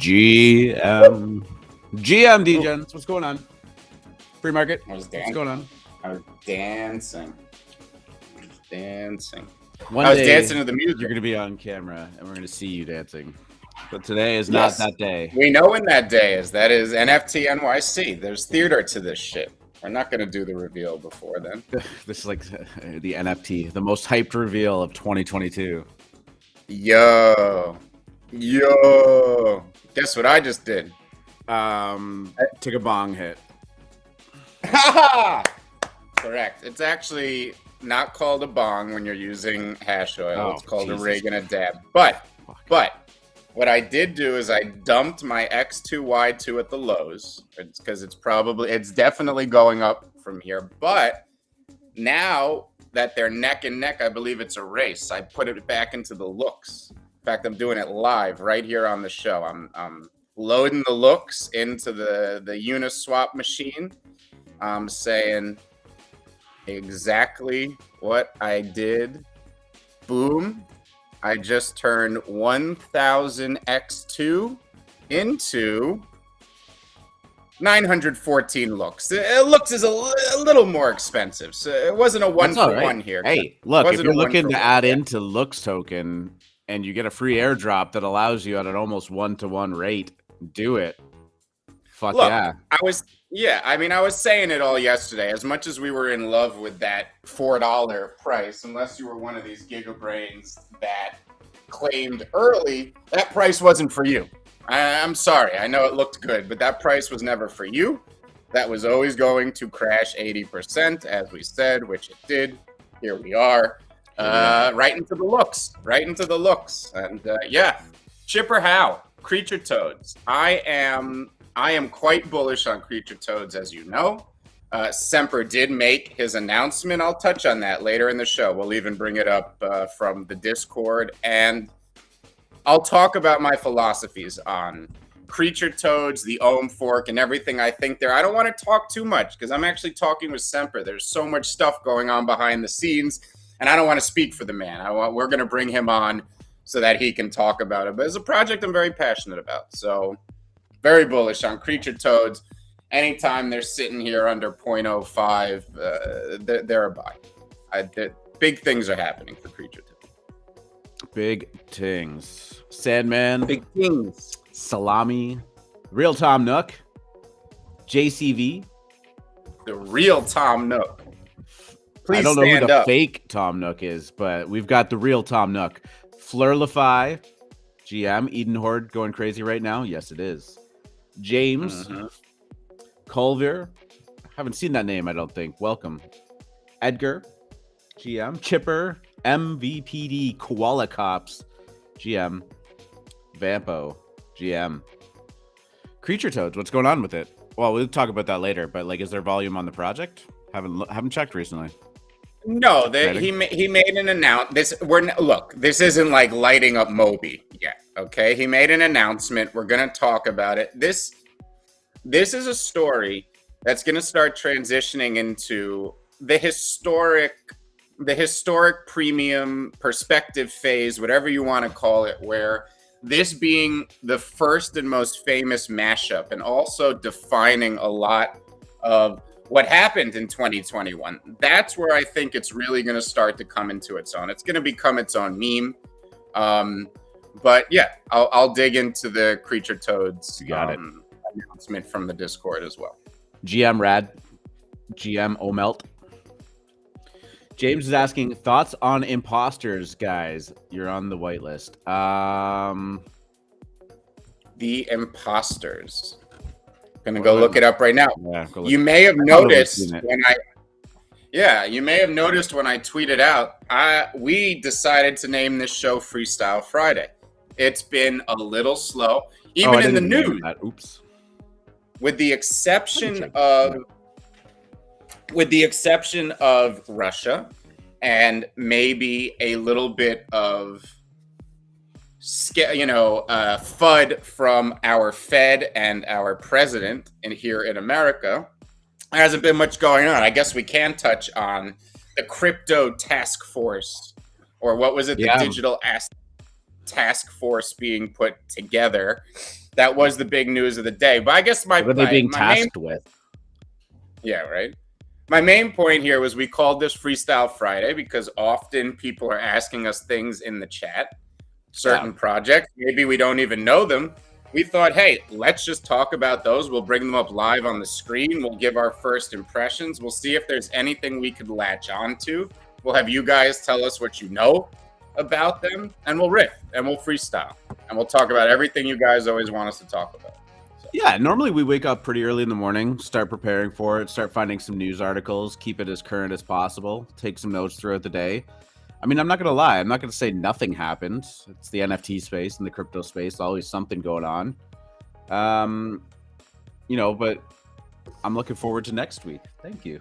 GM DJs. What's going on? Free market. What's going on? I was dancing. One I was day, dancing to the music. You're going to be on camera, and we're going to see you dancing. But today is not that day. We know when that day is. That is NFT NYC. There's theater to this shit. We're not going to do the reveal before then. This is like the NFT, the most hyped reveal of 2022. Yo. Guess what I just did? Took a bong hit. Correct. It's actually not called a bong when you're using hash oil. It's called a rig and a dab. But what I did do is I dumped my X2Y2 at the lows. It's because it's definitely going up from here. But now that they're neck and neck, I believe it's a race. I put it back into the looks. In fact, I'm doing it live right here on the show. I'm loading the looks into the Uniswap machine. I'm saying exactly what I did. Boom. I just turned 1,000 X2 into 914 looks. Looks is a little more expensive, so it wasn't a one-for-one here. Hey, look, if you're looking to add into Looks token and you get a free airdrop that allows you at an almost one-to-one rate, do it. Fuck look, yeah. I was saying it all yesterday. As much as we were in love with that $4 price, unless you were one of these gigabrains that claimed early, that price wasn't for you. I'm sorry. I know it looked good, but that price was never for you. That was always going to crash 80%, as we said, which it did. Here we are. Right into the looks. And Chipper How, Creature Toads. I am quite bullish on Creature Toads, as you know. Semper did make his announcement. I'll touch on that later in the show. We'll even bring it up from the Discord. And I'll talk about my philosophies on Creature Toads, the Ohm fork, and everything I think there. I don't want to talk too much because I'm actually talking with Semper. There's so much stuff going on behind the scenes, and I don't want to speak for the man. We're going to bring him on so that he can talk about it. But it's a project I'm very passionate about. So very bullish on Creature Toads. Anytime they're sitting here under 0.05, they're a buy. Big things are happening for Creature Toads. Big things. Sandman. Big things. Salami. Real Tom Nook. JCV. The real Tom Nook. Please I don't know who the up. fake Tom Nook is, but we've got the real Tom Nook. Flurlify. GM. EdenHorde going crazy right now. Yes, it is. James. Culver. Haven't seen that name, I don't think. Welcome. Edgar. GM. Chipper. MVPD. Koala Cops. GM. Vampo. GM. Creature Toads. What's going on with it? Well, we'll talk about that later, but is there volume on the project? Haven't checked recently. No, he made an announcement. This isn't like lighting up Moby yet. Okay, he made an announcement. We're gonna talk about it. This is a story that's gonna start transitioning into the historic premium perspective phase, whatever you want to call it, where this being the first and most famous mashup and also defining a lot of what happened in 2021. That's where I think it's really going to start to come into its own. It's going to become its own meme. But yeah, I'll dig into the Creature Toads announcement from the Discord as well. GM Rad. GM Omelt. James is asking thoughts on imposters, guys. You're on the whitelist. The imposters. Gonna go look it up right now. Yeah, you may have noticed when I tweeted out, we decided to name this show Freestyle Friday. It's been a little slow, even in the news. Oops. With the exception of Russia and maybe a little bit of FUD from our Fed and our president here in America, there hasn't been much going on. I guess we can touch on the crypto task force, or what was it? The digital asset task force being put together. that was the big news of the day. But I guess What are they being my main, tasked with? yeah, right. My main point here was we called this Freestyle Friday because often people are asking us things in the chat, certain projects. Maybe we don't even know them. We thought, hey, let's just talk about those. We'll bring them up live on the screen. We'll give our first impressions. We'll see if there's anything we could latch onto. We'll have you guys tell us what you know about them, and we'll riff and we'll freestyle and we'll talk about everything you guys always want us to talk about. Yeah, normally we wake up pretty early in the morning, start preparing for it, start finding some news articles, keep it as current as possible, take some notes throughout the day. I mean, I'm not going to lie. I'm not going to say nothing happened. It's the NFT space and the crypto space. Always something going on. But I'm looking forward to next week. Thank you.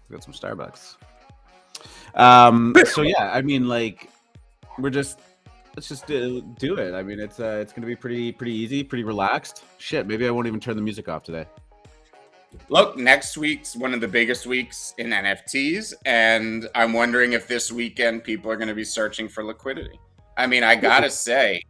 Got some Starbucks. So yeah, I mean, like, let's just do it. I mean, it's going to be pretty easy, pretty relaxed. Shit, maybe I won't even turn the music off today. Look, next week's one of the biggest weeks in NFTs, and I'm wondering if this weekend people are going to be searching for liquidity. I mean, I gotta say,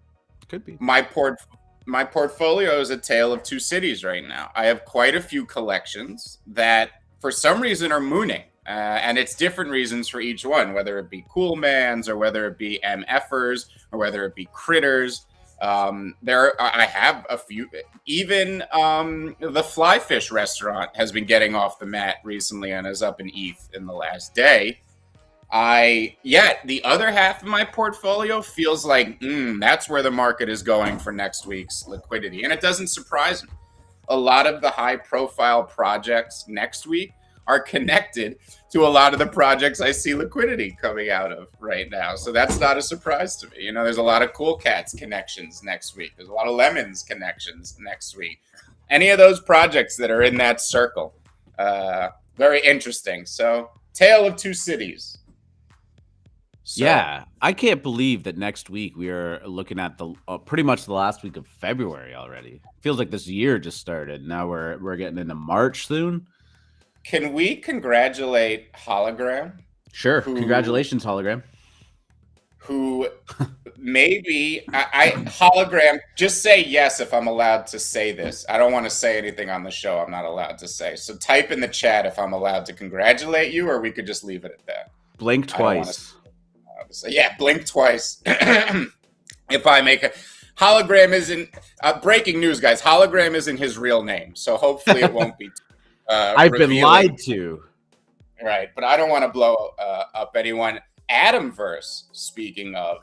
could be my portfolio is a tale of two cities right now. I have quite a few collections that, for some reason, are mooning, and it's different reasons for each one, whether it be Cool Mans or whether it be MFers or whether it be Critters. I have a few, even the Flyfish restaurant has been getting off the mat recently and is up in ETH in the last day. The other half of my portfolio feels like that's where the market is going for next week's liquidity, and it doesn't surprise me. A lot of the high profile projects next week are connected to a lot of the projects I see liquidity coming out of right now. So that's not a surprise to me. You know, there's a lot of Cool Cats connections next week. There's a lot of Lemons connections next week. Any of those projects that are in that circle. Very interesting. So, tale of two cities. So, yeah, I can't believe that next week we are looking at the pretty much the last week of February already. Feels like this year just started. Now we're getting into March soon. Can we congratulate Hologram? Sure. Congratulations, Hologram. Who maybe Hologram, just say yes if I'm allowed to say this. I don't want to say anything on the show I'm not allowed to say. So type in the chat if I'm allowed to congratulate you, or we could just leave it at that. Blink twice. Yeah, blink twice. If I make a Hologram isn't breaking news, guys. Hologram isn't his real name, so hopefully it won't be. I've been lied to. Right, but I don't want to blow up anyone. Atomverse, speaking of,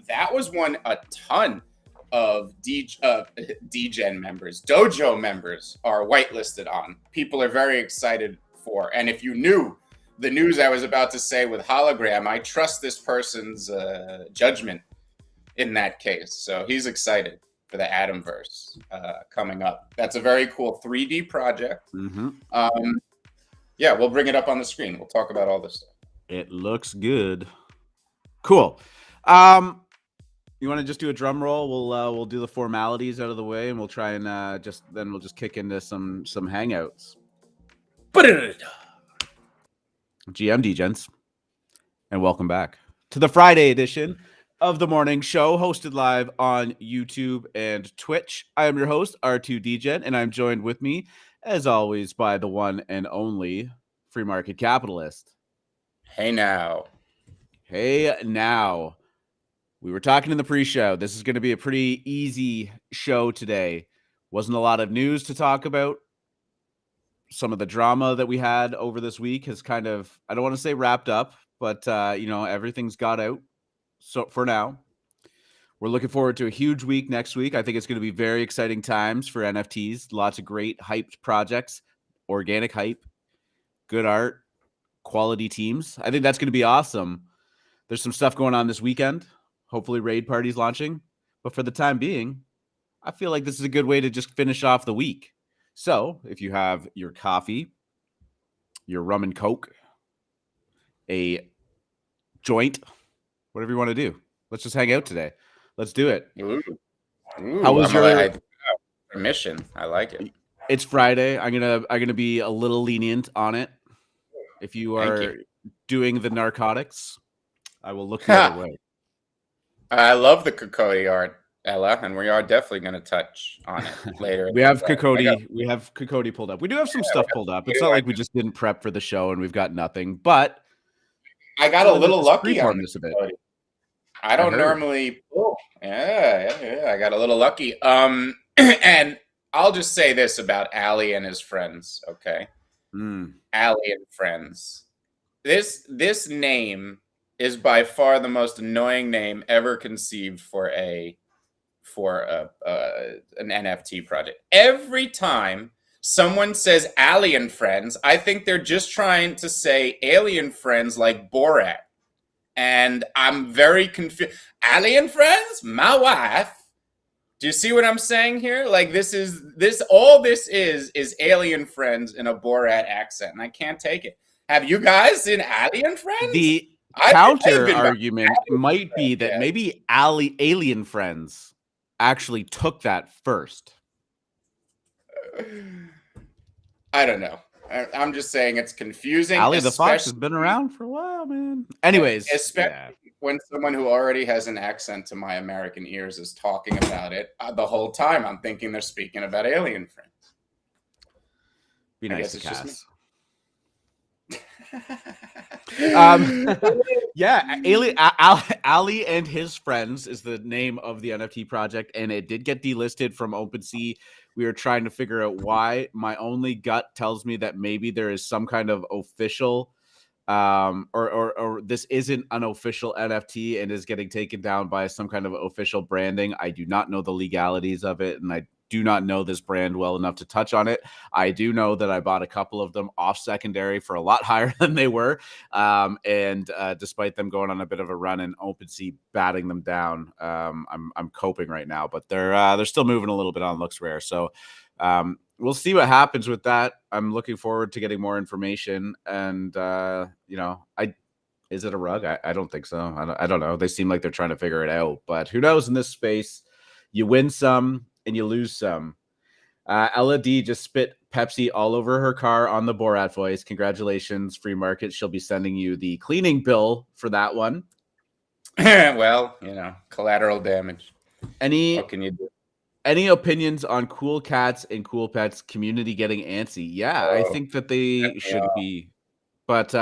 that was one a ton of DGen members, Dojo members are whitelisted on. People are very excited for. And if you knew the news I was about to say with Hologram, I trust this person's judgment in that case. So he's excited for the Atomverse coming up. That's a very cool 3D project. Mm-hmm. We'll bring it up on the screen. We'll talk about all this stuff. It looks good. Cool. You want to just do a drum roll? We'll do the formalities out of the way, and we'll try and we'll just kick into some hangouts. GMD gents, and welcome back to the Friday edition of the morning show, hosted live on YouTube and Twitch. I am your host, R2DGen, and I'm joined with me, as always, by the one and only free market capitalist. Hey now. We were talking in the pre-show. This is going to be a pretty easy show today. Wasn't a lot of news to talk about. Some of the drama that we had over this week has kind of, I don't want to say wrapped up, but everything's got out. So for now, we're looking forward to a huge week next week. I think it's going to be very exciting times for NFTs. Lots of great hyped projects, organic hype, good art, quality teams. I think that's going to be awesome. There's some stuff going on this weekend. Hopefully raid parties launching. But for the time being, I feel like this is a good way to just finish off the week. So if you have your coffee, your rum and Coke, a joint, whatever you want to do, let's just hang out today. Let's do it. Ooh, how was your mission? I like it. It's Friday. I'm gonna be a little lenient on it. If you are doing the narcotics, I will look the other way. I love the KoKoDi art. Ella, and we are definitely going to touch on it later. We have KoKoDi. We have KoKoDi pulled up. We do have some stuff pulled up. It's not like we just didn't prep for the show and we've got nothing. But I got a little lucky on this a bit. I don't normally pull. Yeah. I got a little lucky. And I'll just say this about Ali and his friends. Okay, Ali and Friends. This name is by far the most annoying name ever conceived for an NFT project. Every time someone says Ali and Friends, I think they're just trying to say alien friends like Borat. And I'm very confused. Ali and Friends? My wife. Do you see what I'm saying here? Like all this is alien friends in a Borat accent, and I can't take it. Have you guys seen Ali and Friends? The counter argument might be that maybe Alien Friends actually took that first. I don't know. I'm just saying it's confusing. Ali the Fox has been around for a while, man. Anyways, especially when someone who already has an accent to my American ears is talking about it the whole time, I'm thinking they're speaking about alien friends. Be nice to Cass. Ali and his friends is the name of the NFT project, and it did get delisted from OpenSea. We are trying to figure out why. My only gut tells me that maybe there is some kind of official or this isn't an official NFT and is getting taken down by some kind of official branding. I do not know the legalities of it, and I do not know this brand well enough to touch on it. I do know that I bought a couple of them off secondary for a lot higher than they were. And despite them going on a bit of a run and OpenSea batting them down, I'm coping right now, but they're still moving a little bit on LooksRare. So we'll see what happens with that. I'm looking forward to getting more information. And, is it a rug? I don't think so. I don't know. They seem like they're trying to figure it out, but who knows in this space? You win some and you lose some. Ella D just spit Pepsi all over her car on the Borat voice. Congratulations, free market. She'll be sending you the cleaning bill for that one. Well, collateral damage. What can you do? Any opinions on cool cats and cool pets community getting antsy? Yeah, I think that they should be. But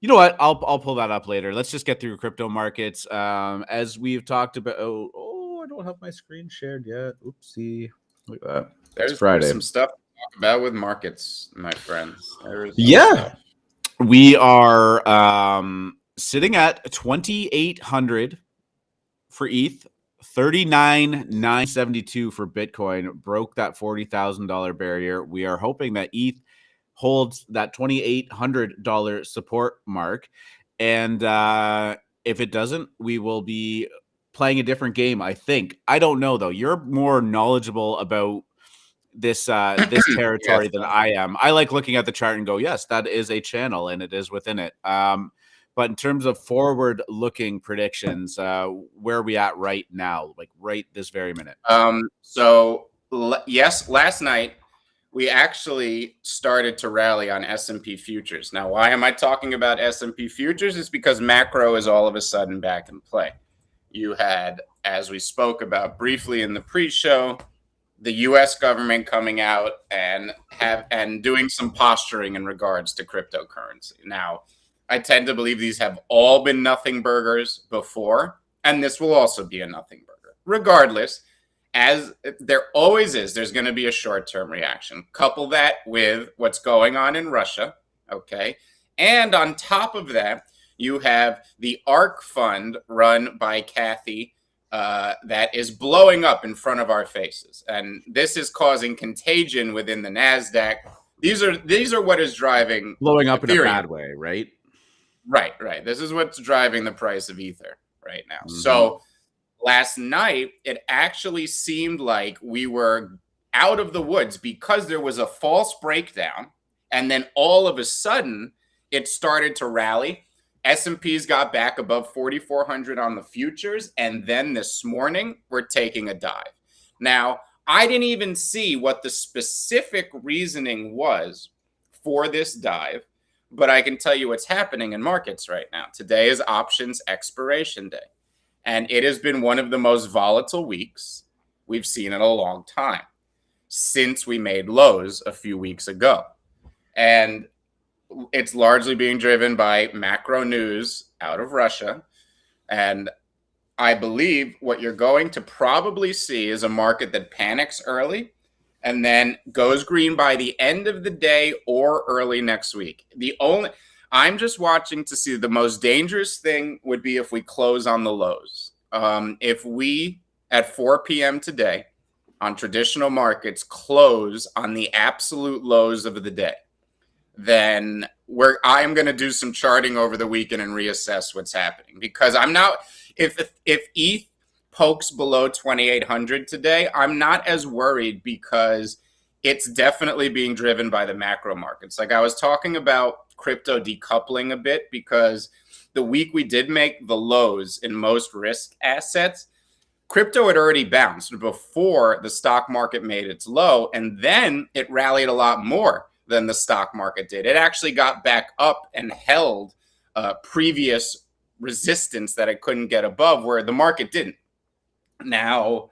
you know what? I'll pull that up later. Let's just get through crypto markets. As we've talked about. I don't have my screen shared yet. Oopsie. Look at that. There's some stuff to talk about with markets, my friends. We are sitting at 2,800 for ETH, 39,972 for Bitcoin. Broke that $40,000 barrier. We are hoping that ETH holds that $2,800 support mark, and if it doesn't, we will be playing a different game, I think. I don't know, though. You're more knowledgeable about this territory than I am. I like looking at the chart and go, yes, that is a channel, and it is within it. But in terms of forward-looking predictions, where are we at right now, like right this very minute? Yes, last night, we actually started to rally on S&P futures. Now, why am I talking about S&P futures? It's because macro is all of a sudden back in play. You had, as we spoke about briefly in the pre-show, the U.S. government coming out and doing some posturing in regards to cryptocurrency. Now, I tend to believe these have all been nothing burgers before, and this will also be a nothing burger. Regardless, as there always is, there's going to be a short-term reaction. Couple that with what's going on in Russia, okay? And on top of that, you have the ARK fund run by Kathy that is blowing up in front of our faces. And this is causing contagion within the NASDAQ. These are what is driving blowing up Ethereum in a bad way, right? Right. This is what's driving the price of Ether right now. Mm-hmm. So last night, it actually seemed like we were out of the woods because there was a false breakdown. And then all of a sudden, it started to rally. S&Ps got back above 4,400 on the futures. And then this morning, we're taking a dive. Now, I didn't even see what the specific reasoning was for this dive, but I can tell you what's happening in markets right now. Today is options expiration day. And it has been one of the most volatile weeks we've seen in a long time since we made lows a few weeks ago. And it's largely being driven by macro news out of Russia. And I believe what you're going to probably see is a market that panics early and then goes green by the end of the day or early next week. I'm just watching to see. The most dangerous thing would be if we close on the lows. If we at 4 p.m. today on traditional markets close on the absolute lows of the day, then I'm going to do some charting over the weekend and reassess what's happening, because I'm not, if ETH pokes below 2,800 today, I'm not as worried, because it's definitely being driven by the macro markets. Like I was talking about crypto decoupling a bit, because the week we did make the lows in most risk assets, crypto had already bounced before the stock market made its low, and then it rallied a lot more than the stock market did. It actually got back up and held previous resistance that it couldn't get above, where the market didn't. Now,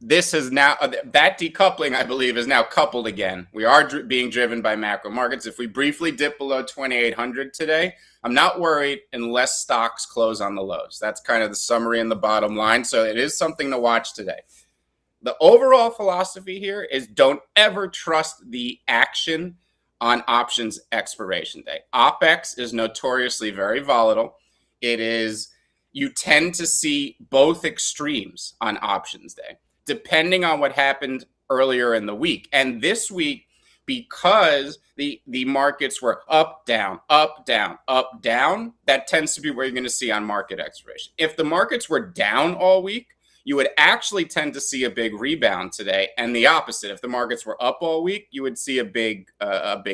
this is now, that decoupling, I believe, is now coupled again. We are being driven by macro markets. If we briefly dip below 2,800 today, I'm not worried unless stocks close on the lows. That's kind of the summary and the bottom line. So it is something to watch today. The overall philosophy here is don't ever trust the action on options expiration day. OPEX is notoriously very volatile. You tend to see both extremes on options day, depending on what happened earlier in the week. And this week, because the markets were up, down, up, down, up, down, that tends to be where you're going to see on market expiration. If the markets were down all week, you would actually tend to see a big rebound today, and the opposite. If the markets were up all week, you would see a big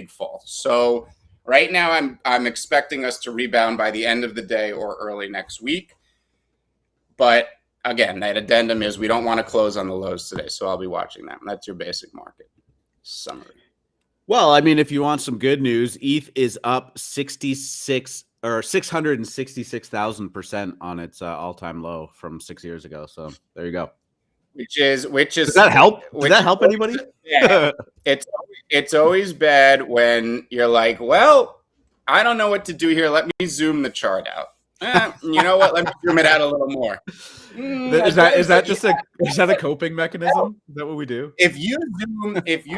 fall. So right now, I'm expecting us to rebound by the end of the day or early next week. But again, that addendum is we don't want to close on the lows today, so I'll be watching that. That's your basic market summary. Well, I mean, if you want some good news, ETH is up 666,000% on its all-time low from 6 years ago. So there you go. Which is does that help? Does that help anybody? Yeah, it's always bad when you're like, well, I don't know what to do here. Let me zoom the chart out. You know what? Let me zoom it out a little more. Is that a coping mechanism? Is that what we do? If you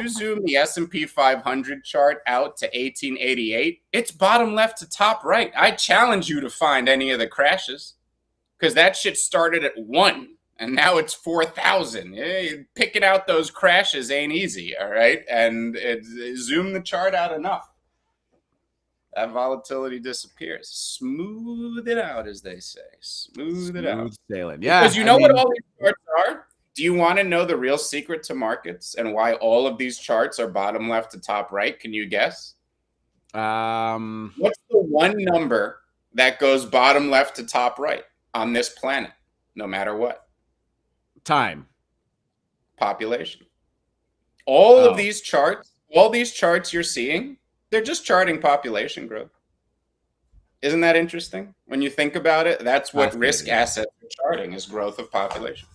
zoom the S&P 500 chart out to 1888, it's bottom left to top right. I challenge you to find any of the crashes, because that shit started at 1 and now it's 4,000. Picking out those crashes ain't easy, all right? And zoom the chart out enough, that volatility disappears. Smooth it out, as they say. Smooth it out. Sailing. Yeah. Because you know what all these charts are? Do you want to know the real secret to markets and why all of these charts are bottom left to top right? Can you guess? What's the one number that goes bottom left to top right on this planet, no matter what? Time. Population. All these charts you're seeing, they're just charting population growth. Isn't that interesting? When you think about it, that's what risk assets are charting, is growth of population.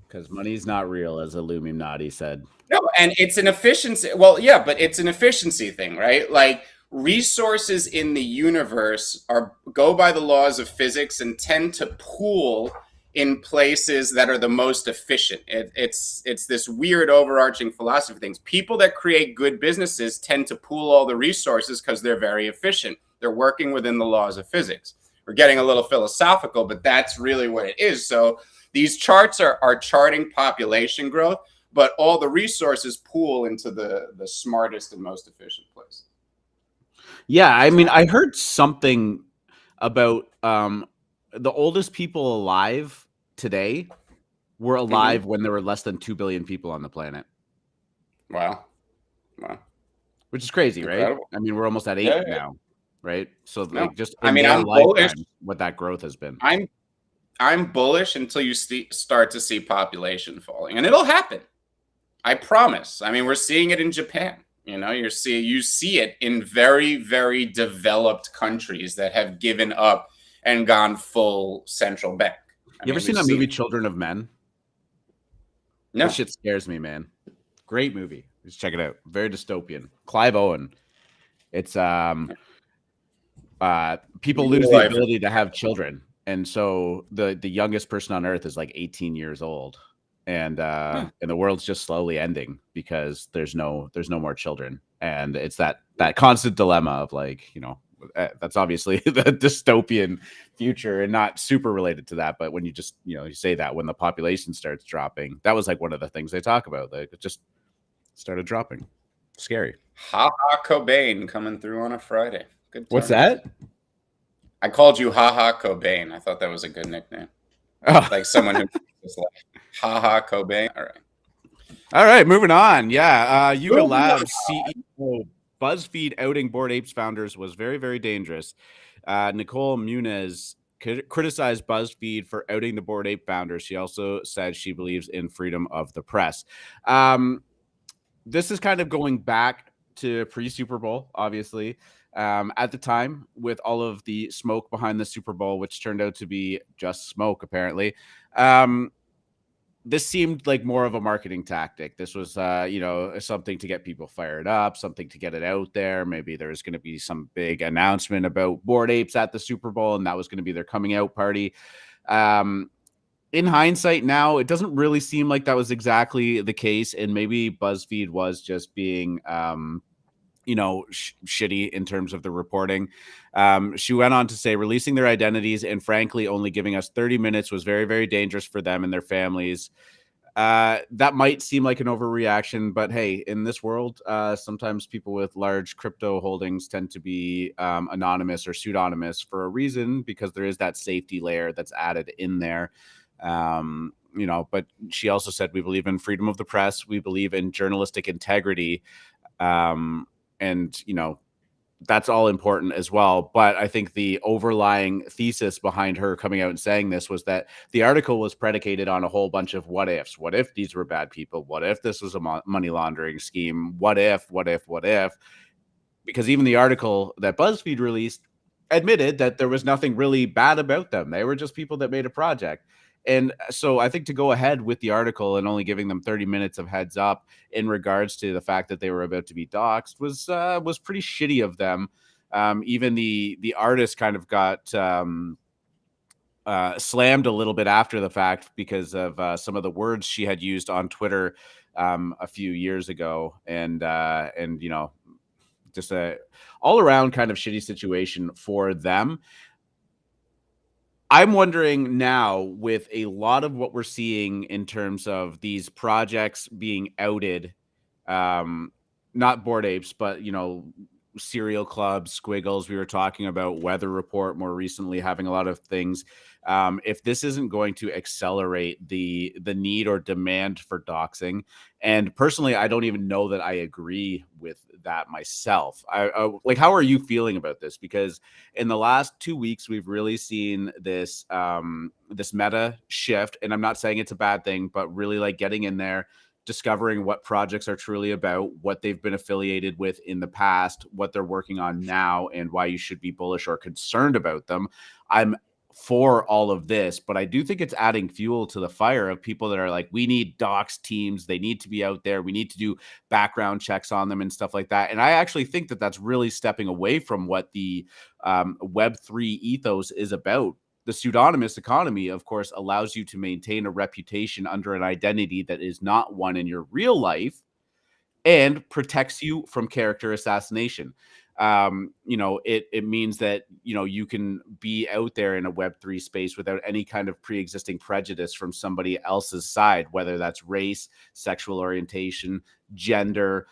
Because money's not real, as Illuminati said. No, and it's an efficiency. Well, yeah, but it's an efficiency thing, right? Like resources in the universe go by the laws of physics and tend to pool in places that are the most efficient. It's this weird overarching philosophy things. People that create good businesses tend to pool all the resources because they're very efficient. They're working within the laws of physics. We're getting a little philosophical, but that's really what it is. So these charts are charting population growth, but all the resources pool into the smartest and most efficient place. Yeah, I mean, I heard something about the oldest people alive today were alive when there were less than 2 billion people on the planet. Wow. Which is crazy, Incredible. right? I mean, we're almost at 8 now, right? So I'm bullish. What that growth has been. I'm bullish until you start to see population falling, and it'll happen. I promise. I mean, we're seeing it in Japan. You know, you see it in very, very developed countries that have given up and gone full central bank. You ever seen that movie Children of Men? No. That shit scares me, man. Great movie. Just check it out. Very dystopian. Clive Owen. It's people lose the ability to have children, and so the youngest person on Earth is like 18 years old, and the world's just slowly ending because there's no more children, and it's that constant dilemma of like, you know, that's obviously the dystopian future and not super related to that, but when you just, you know, you say that when the population starts dropping, that was like one of the things they talk about, like it just started dropping. Scary. Ha Ha Cobain coming through on a Friday. Good. What's that? I called you Ha Ha Cobain. I thought that was a good nickname. Oh. Like someone who was like Ha Ha Cobain. All right, moving on. Yeah, Yuga Labs CEO BuzzFeed outing Bored Apes founders was very, very dangerous. Nicole Muniz criticized BuzzFeed for outing the Bored Ape founders. She also said she believes in freedom of the press. This is kind of going back to pre-Super Bowl, obviously. At the time, with all of the smoke behind the Super Bowl, which turned out to be just smoke, apparently. This seemed like more of a marketing tactic. This was, you know, something to get people fired up, something to get it out there. Maybe there was going to be some big announcement about Bored Apes at the Super Bowl, and that was going to be their coming out party. In hindsight now, it doesn't really seem like that was exactly the case, and maybe BuzzFeed was just being you know, shitty in terms of the reporting. She went on to say releasing their identities and frankly only giving us 30 minutes was very, very dangerous for them and their families. That might seem like an overreaction, but hey, in this world, sometimes people with large crypto holdings tend to be anonymous or pseudonymous for a reason, because there is that safety layer that's added in there. You know, but she also said, we believe in freedom of the press. We believe in journalistic integrity. And, you know, that's all important as well. But I think the overlying thesis behind her coming out and saying this was that the article was predicated on a whole bunch of what ifs. What if these were bad people? What if this was a money laundering scheme? What if? Because even the article that BuzzFeed released admitted that there was nothing really bad about them. They were just people that made a project. And so I think to go ahead with the article and only giving them 30 minutes of heads up in regards to the fact that they were about to be doxxed was pretty shitty of them. Even the artist kind of got slammed a little bit after the fact because of some of the words she had used on Twitter a few years ago. And you know, just a all around kind of shitty situation for them. I'm wondering now, with a lot of what we're seeing in terms of these projects being outed, not Bored Apes, but, you know, Serial Club, Squiggles, we were talking about Weather Report more recently, having a lot of things. If this isn't going to accelerate the need or demand for doxing, and personally, I don't even know that I agree with that myself. I like, how are you feeling about this? Because in the last 2 weeks, we've really seen this this meta shift, and I'm not saying it's a bad thing, but really like getting in there, discovering what projects are truly about, what they've been affiliated with in the past, what they're working on now, and why you should be bullish or concerned about them. I'm for all of this, but I do think it's adding fuel to the fire of people that are like, we need dox teams. They need to be out there. We need to do background checks on them and stuff like that. And I actually think that that's really stepping away from what the Web3 ethos is about. The pseudonymous economy, of course, allows you to maintain a reputation under an identity that is not one in your real life and protects you from character assassination. You know, it means that, you know, you can be out there in a Web3 space without any kind of pre-existing prejudice from somebody else's side, whether that's race, sexual orientation, gender,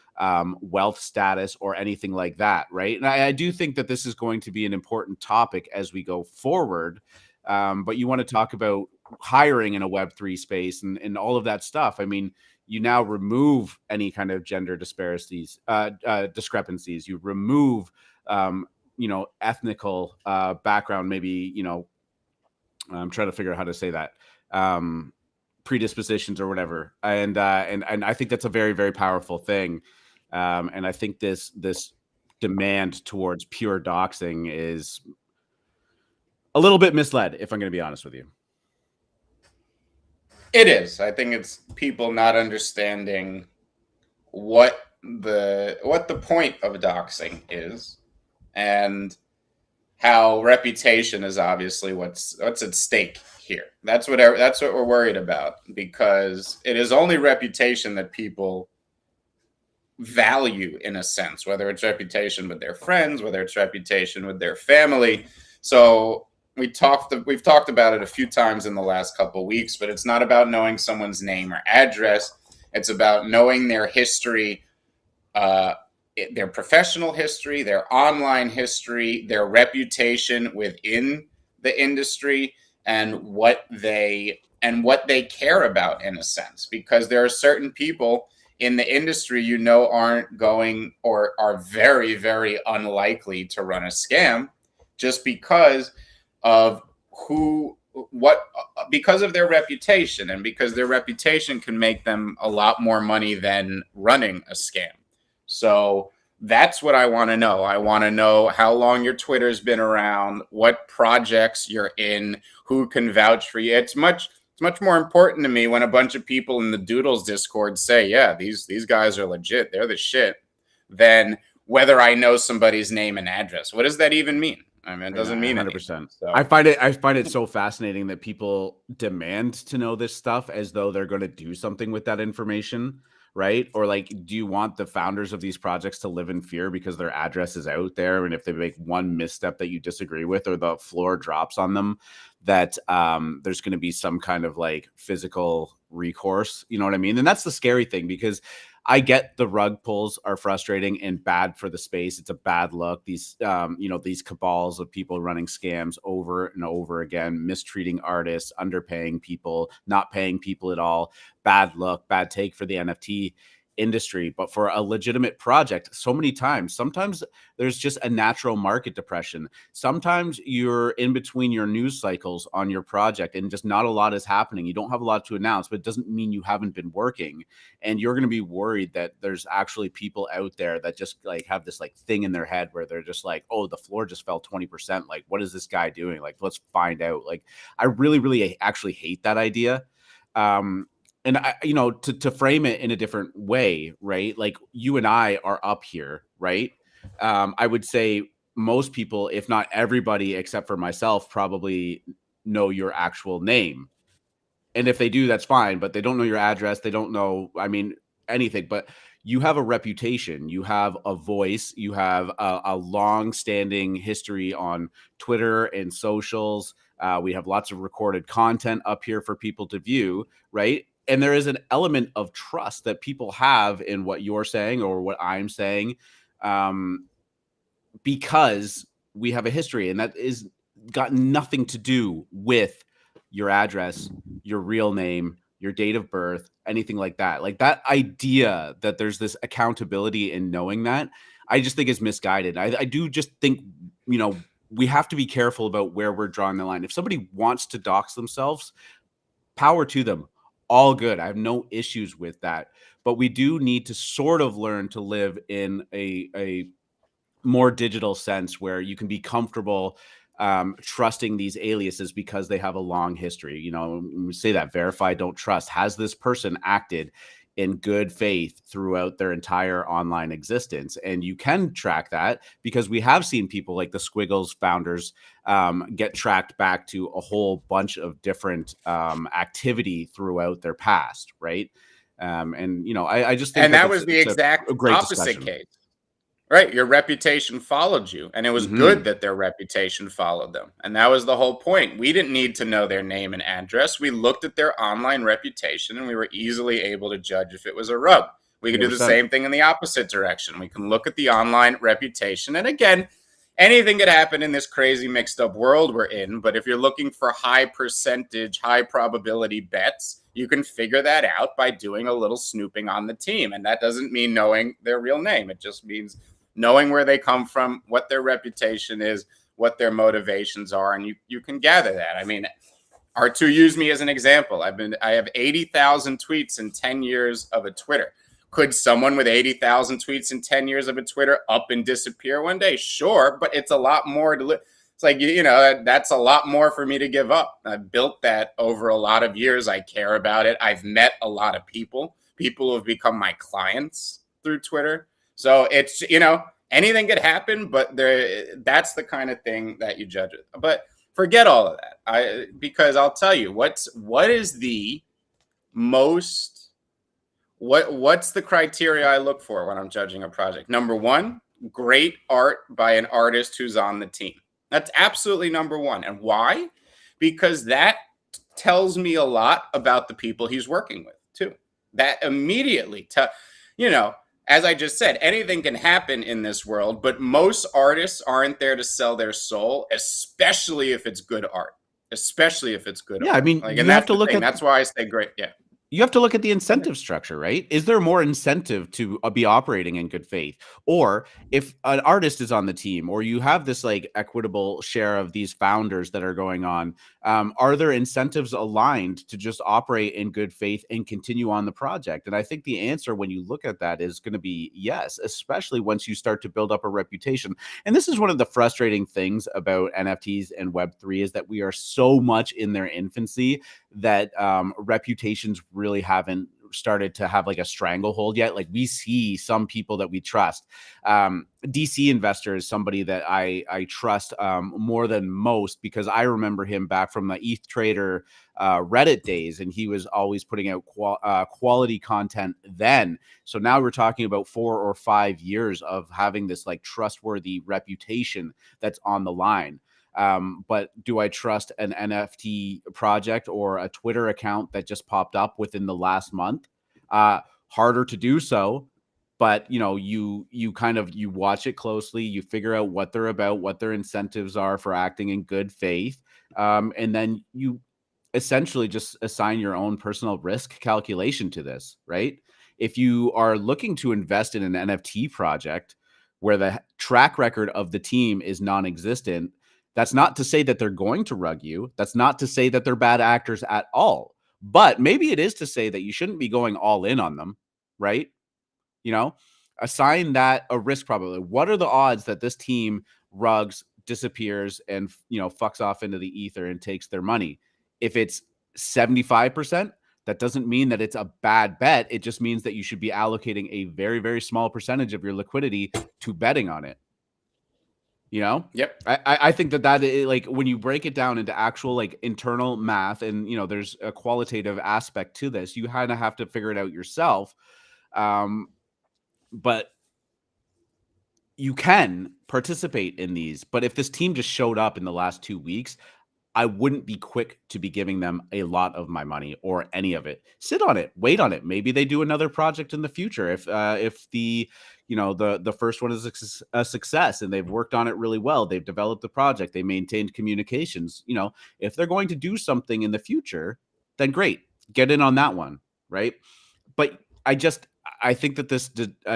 wealth status, or anything like that, right? And I do think that this is going to be an important topic as we go forward. But you want to talk about hiring in a Web3 space and all of that stuff. I mean, you now remove any kind of gender disparities, discrepancies. You remove, you know, ethnical background. Maybe, you know, I'm trying to figure out how to say that, predispositions or whatever. And I think that's a very, very powerful thing. And I think this demand towards pure doxing is a little bit misled, if I'm going to be honest with you. It is. I think it's people not understanding what the point of doxing is, and how reputation is obviously what's at stake here. That's what we're worried about, because it is only reputation that people value, in a sense, whether it's reputation with their friends, whether it's reputation with their family. So we've talked about it a few times in the last couple of weeks, but it's not about knowing someone's name or address. It's about knowing their history, their professional history, their online history, their reputation within the industry, and what they care about, in a sense, because there are certain people in the industry, aren't going, or are very, very unlikely to run a scam, just because of because of their reputation, and because their reputation can make them a lot more money than running a scam. So that's what I want to know. I want to know how long your Twitter's been around, what projects you're in, who can vouch for you. It's much more important to me when a bunch of people in the Doodles Discord say, yeah, these guys are legit, they're the shit, than whether I know somebody's name and address. What does that even mean? I mean, it doesn't mean 100%. So. I find it so fascinating that people demand to know this stuff as though they're going to do something with that information, right? Or like, do you want the founders of these projects to live in fear because their address is out there, and if they make one misstep that you disagree with, or the floor drops on them, that there's going to be some kind of like physical recourse? You know what I mean? And that's the scary thing, because I get the rug pulls are frustrating and bad for the space. It's a bad look. These, these cabals of people running scams over and over again, mistreating artists, underpaying people, not paying people at all. Bad look, bad take for the NFT industry. But for a legitimate project, sometimes there's just a natural market depression. Sometimes you're in between your news cycles on your project and just not a lot is happening. You don't have a lot to announce, but it doesn't mean you haven't been working. And you're going to be worried that there's actually people out there that just like have this like thing in their head where they're just like, oh, the floor just fell 20%. Like, what is this guy doing? Like, let's find out. Like, I really, really actually hate that idea. And I, to frame it in a different way, right? Like, you and I are up here, right? I would say most people, if not everybody except for myself, probably know your actual name. And if they do, that's fine, but they don't know your address. They don't know, anything. But you have a reputation, you have a voice, you have a long-standing history on Twitter and socials. We have lots of recorded content up here for people to view, right? And there is an element of trust that people have in what you're saying or what I'm saying, because we have a history, and that is got nothing to do with your address, your real name, your date of birth, anything like that. Like, that idea that there's this accountability in knowing that, I just think is misguided. I do just think, we have to be careful about where we're drawing the line. If somebody wants to dox themselves, power to them. All good. I have no issues with that. But we do need to sort of learn to live in a more digital sense where you can be comfortable trusting these aliases because they have a long history. We say that verify, don't trust. Has this person acted in good faith throughout their entire online existence? And you can track that, because we have seen people like the Squiggles founders get tracked back to a whole bunch of different activity throughout their past, right? I just think, and that was the exact opposite case. Right. Your reputation followed you, and it was good that their reputation followed them. And that was the whole point. We didn't need to know their name and address. We looked at their online reputation, and we were easily able to judge if it was a rub. We could do the same thing in the opposite direction. We can look at the online reputation. And again, anything could happen in this crazy mixed up world we're in. But if you're looking for high percentage, high probability bets, you can figure that out by doing a little snooping on the team. And that doesn't mean knowing their real name. It just means knowing where they come from, what their reputation is, what their motivations are, and you can gather that. I mean, R2 used me as an example. I have 80,000 tweets in 10 years of a Twitter. Could someone with 80,000 tweets in 10 years of a Twitter up and disappear one day? Sure, but it's a lot more to It's like, you know, that's a lot more for me to give up. I've built that over a lot of years. I care about it. I've met a lot of people who have become my clients through Twitter. So it's, you know, anything could happen, but that's the kind of thing that you judge it. But forget all of that. Because I'll tell you, what's the criteria I look for when I'm judging a project? Number one, great art by an artist who's on the team. That's absolutely number one. And why? Because that tells me a lot about the people he's working with too. That immediately you know, as I just said, anything can happen in this world, but most artists aren't there to sell their soul, especially if it's good art. Yeah, I mean, like, you and have to look at. that's why I say great. Yeah. You have to look at the incentive structure, right? Is there more incentive to be operating in good faith? Or if an artist is on the team, or you have this like equitable share of these founders that are going on, are there incentives aligned to just operate in good faith and continue on the project? And I think the answer when you look at that is going to be yes, especially once you start to build up a reputation. And this is one of the frustrating things about NFTs and Web3 is that we are so much in their infancy that reputations really haven't started to have like a stranglehold yet. Like we see some people that we trust. DC Investor is somebody that I trust more than most because I remember him back from the ETH Trader Reddit days, and he was always putting out quality content then. So now we're talking about 4 or 5 years of having this like trustworthy reputation that's on the line. But do I trust an NFT project or a Twitter account that just popped up within the last month? Harder to do so, but you know, you watch it closely, you figure out what they're about, what their incentives are for acting in good faith, and then you essentially just assign your own personal risk calculation to this, right? If you are looking to invest in an NFT project where the track record of the team is non-existent, that's not to say that they're going to rug you. That's not to say that they're bad actors at all. But maybe it is to say that you shouldn't be going all in on them, right? You know, assign that a risk probability. What are the odds that this team rugs, disappears, and, you know, fucks off into the ether and takes their money? If it's 75%, that doesn't mean that it's a bad bet. It just means that you should be allocating a very, very small percentage of your liquidity to betting on it. You know? Yep. I think that is, like, when you break it down into actual like internal math, and you know, there's a qualitative aspect to this, you kind of have to figure it out yourself. But you can participate in these. But if this team just showed up in the last 2 weeks, I wouldn't be quick to be giving them a lot of my money or any of it. Sit on it, wait on it. Maybe they do another project in the future. If the, you know, the first one is a success and they've worked on it really well, they've developed the project, they maintained communications. You know, if they're going to do something in the future, then great, get in on that one, right? But I think that this,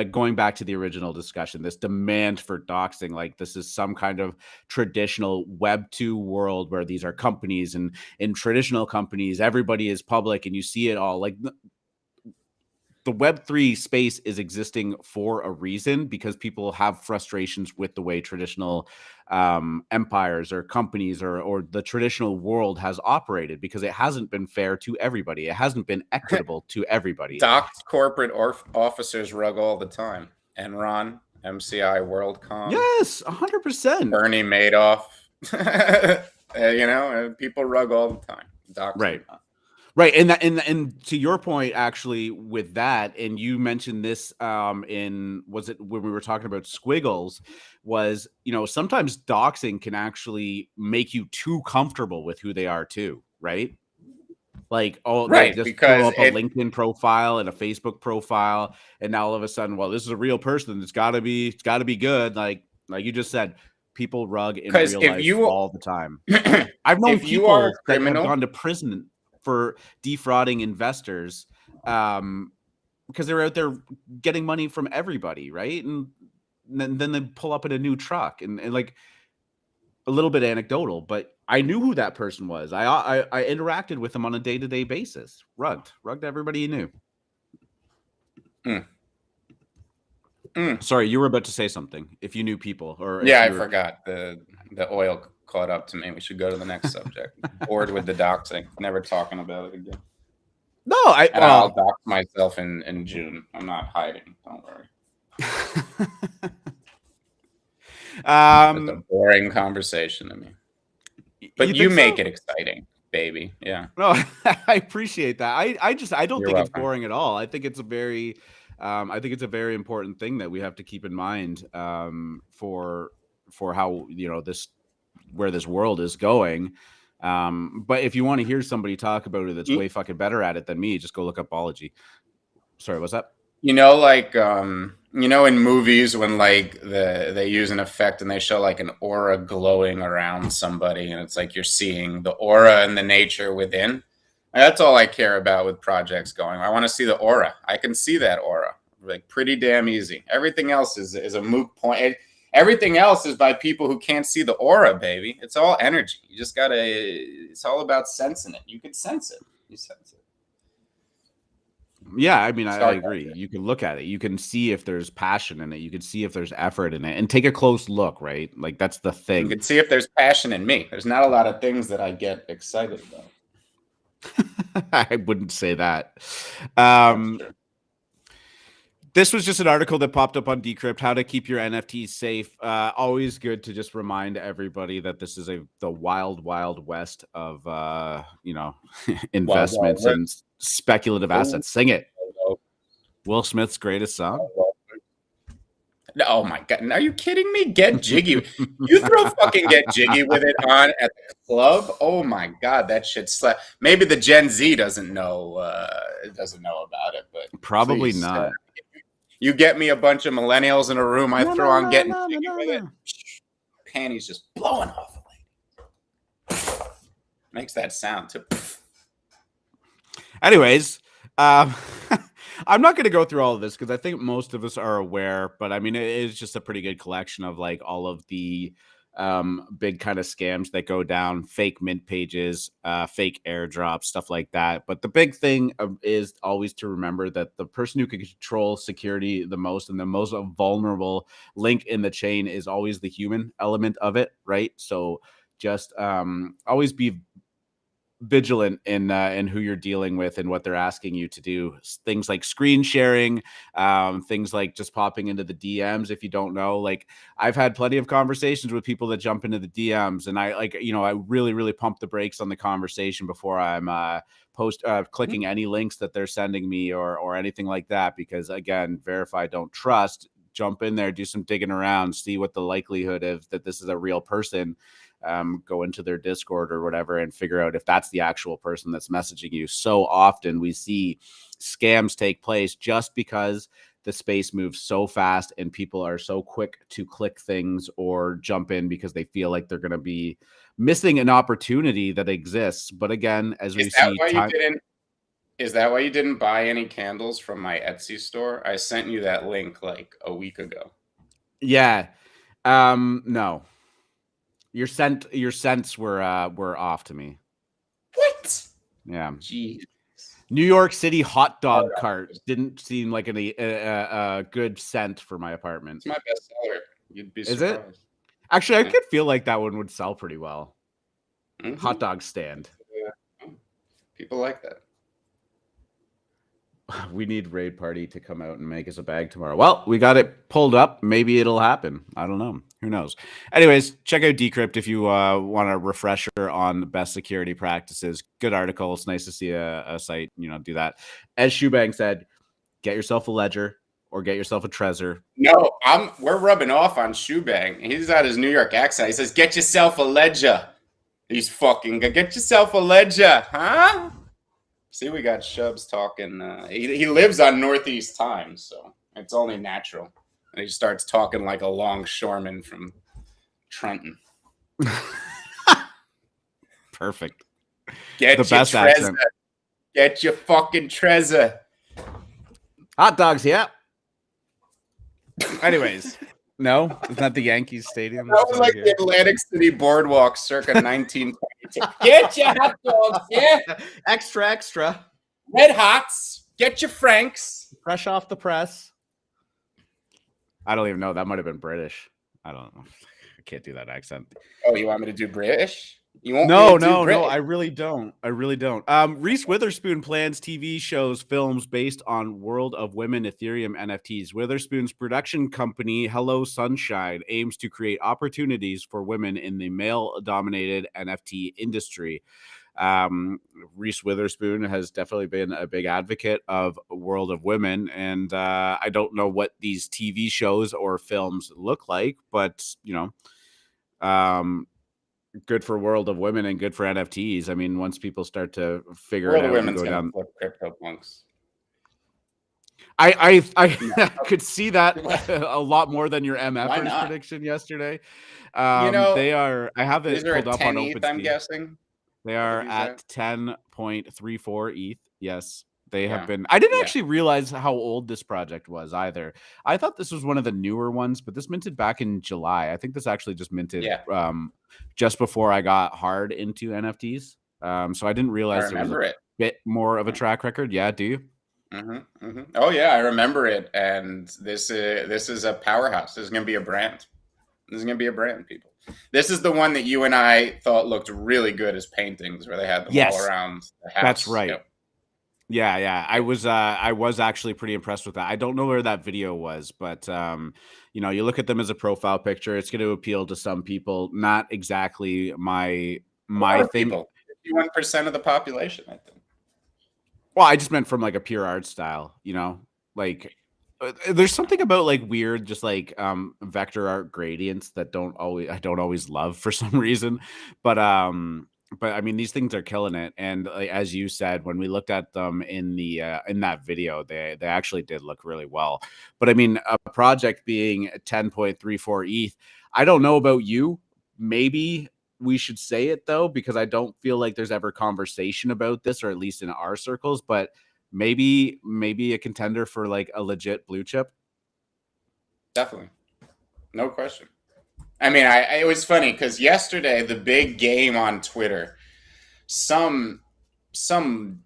going back to the original discussion, this demand for doxing, like this is some kind of traditional Web 2 world where these are companies, and in traditional companies, everybody is public and you see it all. Like the Web3 space is existing for a reason, because people have frustrations with the way traditional empires or companies or the traditional world has operated, because it hasn't been fair to everybody. It hasn't been equitable to everybody. Docked corporate officers rug all the time. Enron, MCI, WorldCom. Yes, 100%. Bernie Madoff. You know, people rug all the time. Right. Right. And to your point, actually, with that, and you mentioned this was it when we were talking about squiggles, was, you know, sometimes doxing can actually make you too comfortable with who they are too, right? Like, oh, right, they just because throw up a LinkedIn profile and a Facebook profile, and now all of a sudden, well, this is a real person. It's gotta be good. Like you just said, people rug in real life all the time. I've known people that have gone to prison for defrauding investors because they're out there getting money from everybody, right? And then they pull up in a new truck, and like, a little bit anecdotal, but I knew who that person was. I interacted with him on a day-to-day basis. Rugged everybody you knew. Sorry, you were about to say something. If you knew people, or yeah, I forgot the oil caught up to me. We should go to the next subject. Bored with the doxing. Never talking about it again. No, I'll dox myself in June. I'm not hiding. Don't worry. It's a boring conversation to me. But you make it exciting, baby. Yeah. No, I appreciate that. I don't think it's welcome. boring at all. I think it's a very important thing that we have to keep in mind for how, where this world is going. But if you want to hear somebody talk about it that's way fucking better at it than me, just go look up Ology. Sorry, what's that? Like in movies when like they use an effect and they show like an aura glowing around somebody, and it's like you're seeing the aura and the nature within. That's all I care about with projects going. I want to see the aura. I can see that aura like pretty damn easy. Everything else is a moot point. Everything else is by people who can't see the aura, baby. It's all energy. You just it's all about sensing it. You can sense it. You sense it. Yeah, I mean, I agree. You can look at it. You can see if there's passion in it. You can see if there's effort in it, and take a close look, right? Like, that's the thing. You can see if there's passion in me. There's not a lot of things that I get excited about. I wouldn't say that. This was just an article that popped up on Decrypt, how to keep your NFTs safe. Always good to just remind everybody that this is the wild, wild west of, investments and speculative assets. Sing it. Will Smith's greatest song. Oh my God. Are you kidding me? Get jiggy. You throw fucking Get Jiggy with it on at the club. Oh my God. That shit slap. Maybe the Gen Z doesn't know about it, but probably not. You get me a bunch of millennials in a room, I throw on Getting Jiggy with it. Panties just blowing off the lady. Makes that sound too. Anyways, I'm not going to go through all of this because I think most of us are aware, but I mean, it is just a pretty good collection of like all of the big kind of scams that go down, fake mint pages, fake airdrops, stuff like that. But the big thing is always to remember that the person who can control security the most and the most vulnerable link in the chain is always the human element of it, right? So just always be vigilant in who you're dealing with and what they're asking you to do. Things like screen sharing, things like just popping into the DMs if you don't know. Like, I've had plenty of conversations with people that jump into the DMs, and I really, really pump the brakes on the conversation before I'm clicking any links that they're sending me or anything like that, because again, verify, don't trust. Jump in there, do some digging around, see what the likelihood is that this is a real person. Go into their Discord or whatever and figure out if that's the actual person that's messaging you. So often we see scams take place just because the space moves so fast and people are so quick to click things or jump in because they feel like they're going to be missing an opportunity that exists. But again, as we see, is that why you didn't buy any candles from my Etsy store? I sent you that link like a week ago. Yeah. No. Your scents were off to me. What? Yeah. Jeez. New York City hot dog cart didn't seem like a good scent for my apartment. It's my best seller. You'd be surprised. Is it? Actually, I could feel like that one would sell pretty well. Mm-hmm. Hot dog stand. Yeah. People like that. We need Raid Party to come out and make us a bag tomorrow. Well, we got it pulled up. Maybe it'll happen. I don't know. Who knows? Anyways, check out Decrypt if you want a refresher on the best security practices. Good article. It's nice to see a site, do that. As Shoebang said, get yourself a ledger or get yourself a Trezor. No, we're rubbing off on Shoebang. He's got his New York accent. He says, "Get yourself a ledger." He's fucking get yourself a ledger, huh? See, we got Shubs talking. He lives on Northeast time, so it's only natural. And he starts talking like a longshoreman from Trenton. Perfect. Get the best accent. Get your fucking Trezor. Hot dogs, yeah. Anyways, no, it's not the Yankees Stadium. That was like the Atlantic City Boardwalk circa 1922. Get your hot dogs, yeah. Extra. Red Hots. Get your Franks. Fresh off the press. I don't even know. That might have been British. I don't know. can't do that accent. Oh, you want me to do British? You won't No, I really don't. Reese Witherspoon plans TV shows, films based on World of Women Ethereum NFTs. Witherspoon's production company, Hello Sunshine, aims to create opportunities for women in the male-dominated NFT industry. Reese Witherspoon has definitely been a big advocate of World of Women, and I don't know what these TV shows or films look like, but good for World of Women and good for NFTs. I mean, once people start to figure World it of out and Women's go gonna down, flip CryptoPunks. I could see that a lot more than your MFers prediction yesterday. They are. I have it pulled up on OpenSea. I'm guessing they are at 10.34 ETH. Yes. They have been. I didn't actually realize how old this project was either. I thought this was one of the newer ones, but this minted back in July. I think this actually just minted just before I got hard into NFTs. So I didn't realize there was a bit more of a track record. Yeah, do you? Oh yeah, I remember it. And this is a powerhouse. This is going to be a brand. People. This is the one that you and I thought looked really good as paintings, where they had them all around the house. That's right. Yep. Yeah. I was actually pretty impressed with that. I don't know where that video was, but you look at them as a profile picture. It's going to appeal to some people. Not exactly my thing. 51% of the population, I think. Well, I just meant from like a pure art style. Like there's something about like weird, just like vector art gradients that I don't always love for some reason, but I mean, these things are killing it, and as you said, when we looked at them in that video, they actually did look really well. But I mean, a project being 10.34 ETH, I don't know about you. Maybe we should say it though, because I don't feel like there's ever conversation about this, or at least in our circles. But maybe a contender for like a legit blue chip. Definitely, no question. I mean, it was funny because yesterday, the big game on Twitter, some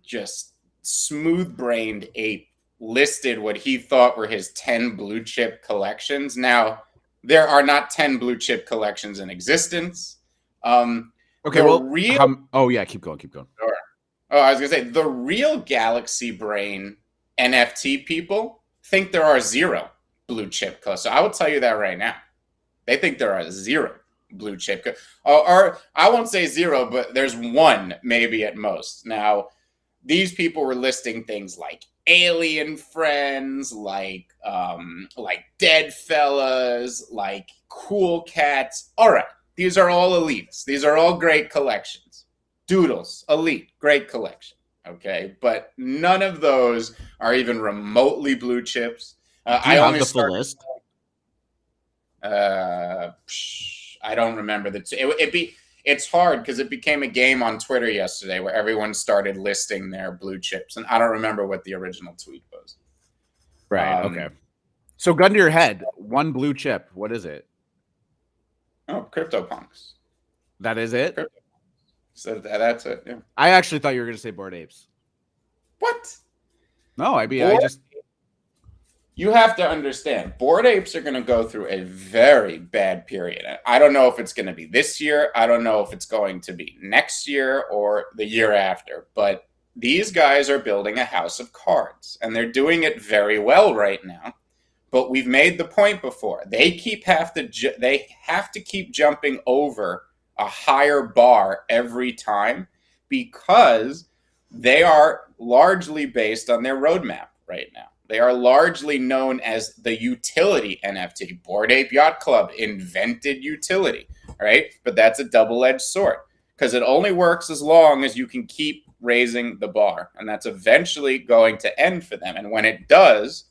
just smooth-brained ape listed what he thought were his 10 blue chip collections. Now, there are not 10 blue chip collections in existence. Okay, keep going. Sure. Oh, I was going to say, the real Galaxy Brain NFT people think there are 0 blue chip collections. So I will tell you that right now. They think there are 0 blue chip. Or I won't say 0, but there's 1 maybe at most. Now, these people were listing things like alien friends, like dead fellas, like cool cats. All right, these are all elites. These are all great collections. Doodles, elite, great collection. Okay, but none of those are even remotely blue chips. I only have the full list. I don't remember it's hard because it became a game on Twitter yesterday where everyone started listing their blue chips, and I don't remember what the original tweet was. Right. Okay. So gun to your head, 1 blue chip. What is it? Oh, CryptoPunks. That is it? So that's it. Yeah. I actually thought you were going to say Bored Apes. What? No, You have to understand, Bored Apes are going to go through a very bad period. I don't know if it's going to be this year. I don't know if it's going to be next year or the year after. But these guys are building a house of cards, and they're doing it very well right now. But we've made the point before. They have to keep jumping over a higher bar every time because they are largely based on their roadmap right now. They are largely known as the utility NFT. Bored Ape Yacht Club invented utility, right? But that's a double-edged sword because it only works as long as you can keep raising the bar. And that's eventually going to end for them. And when it does,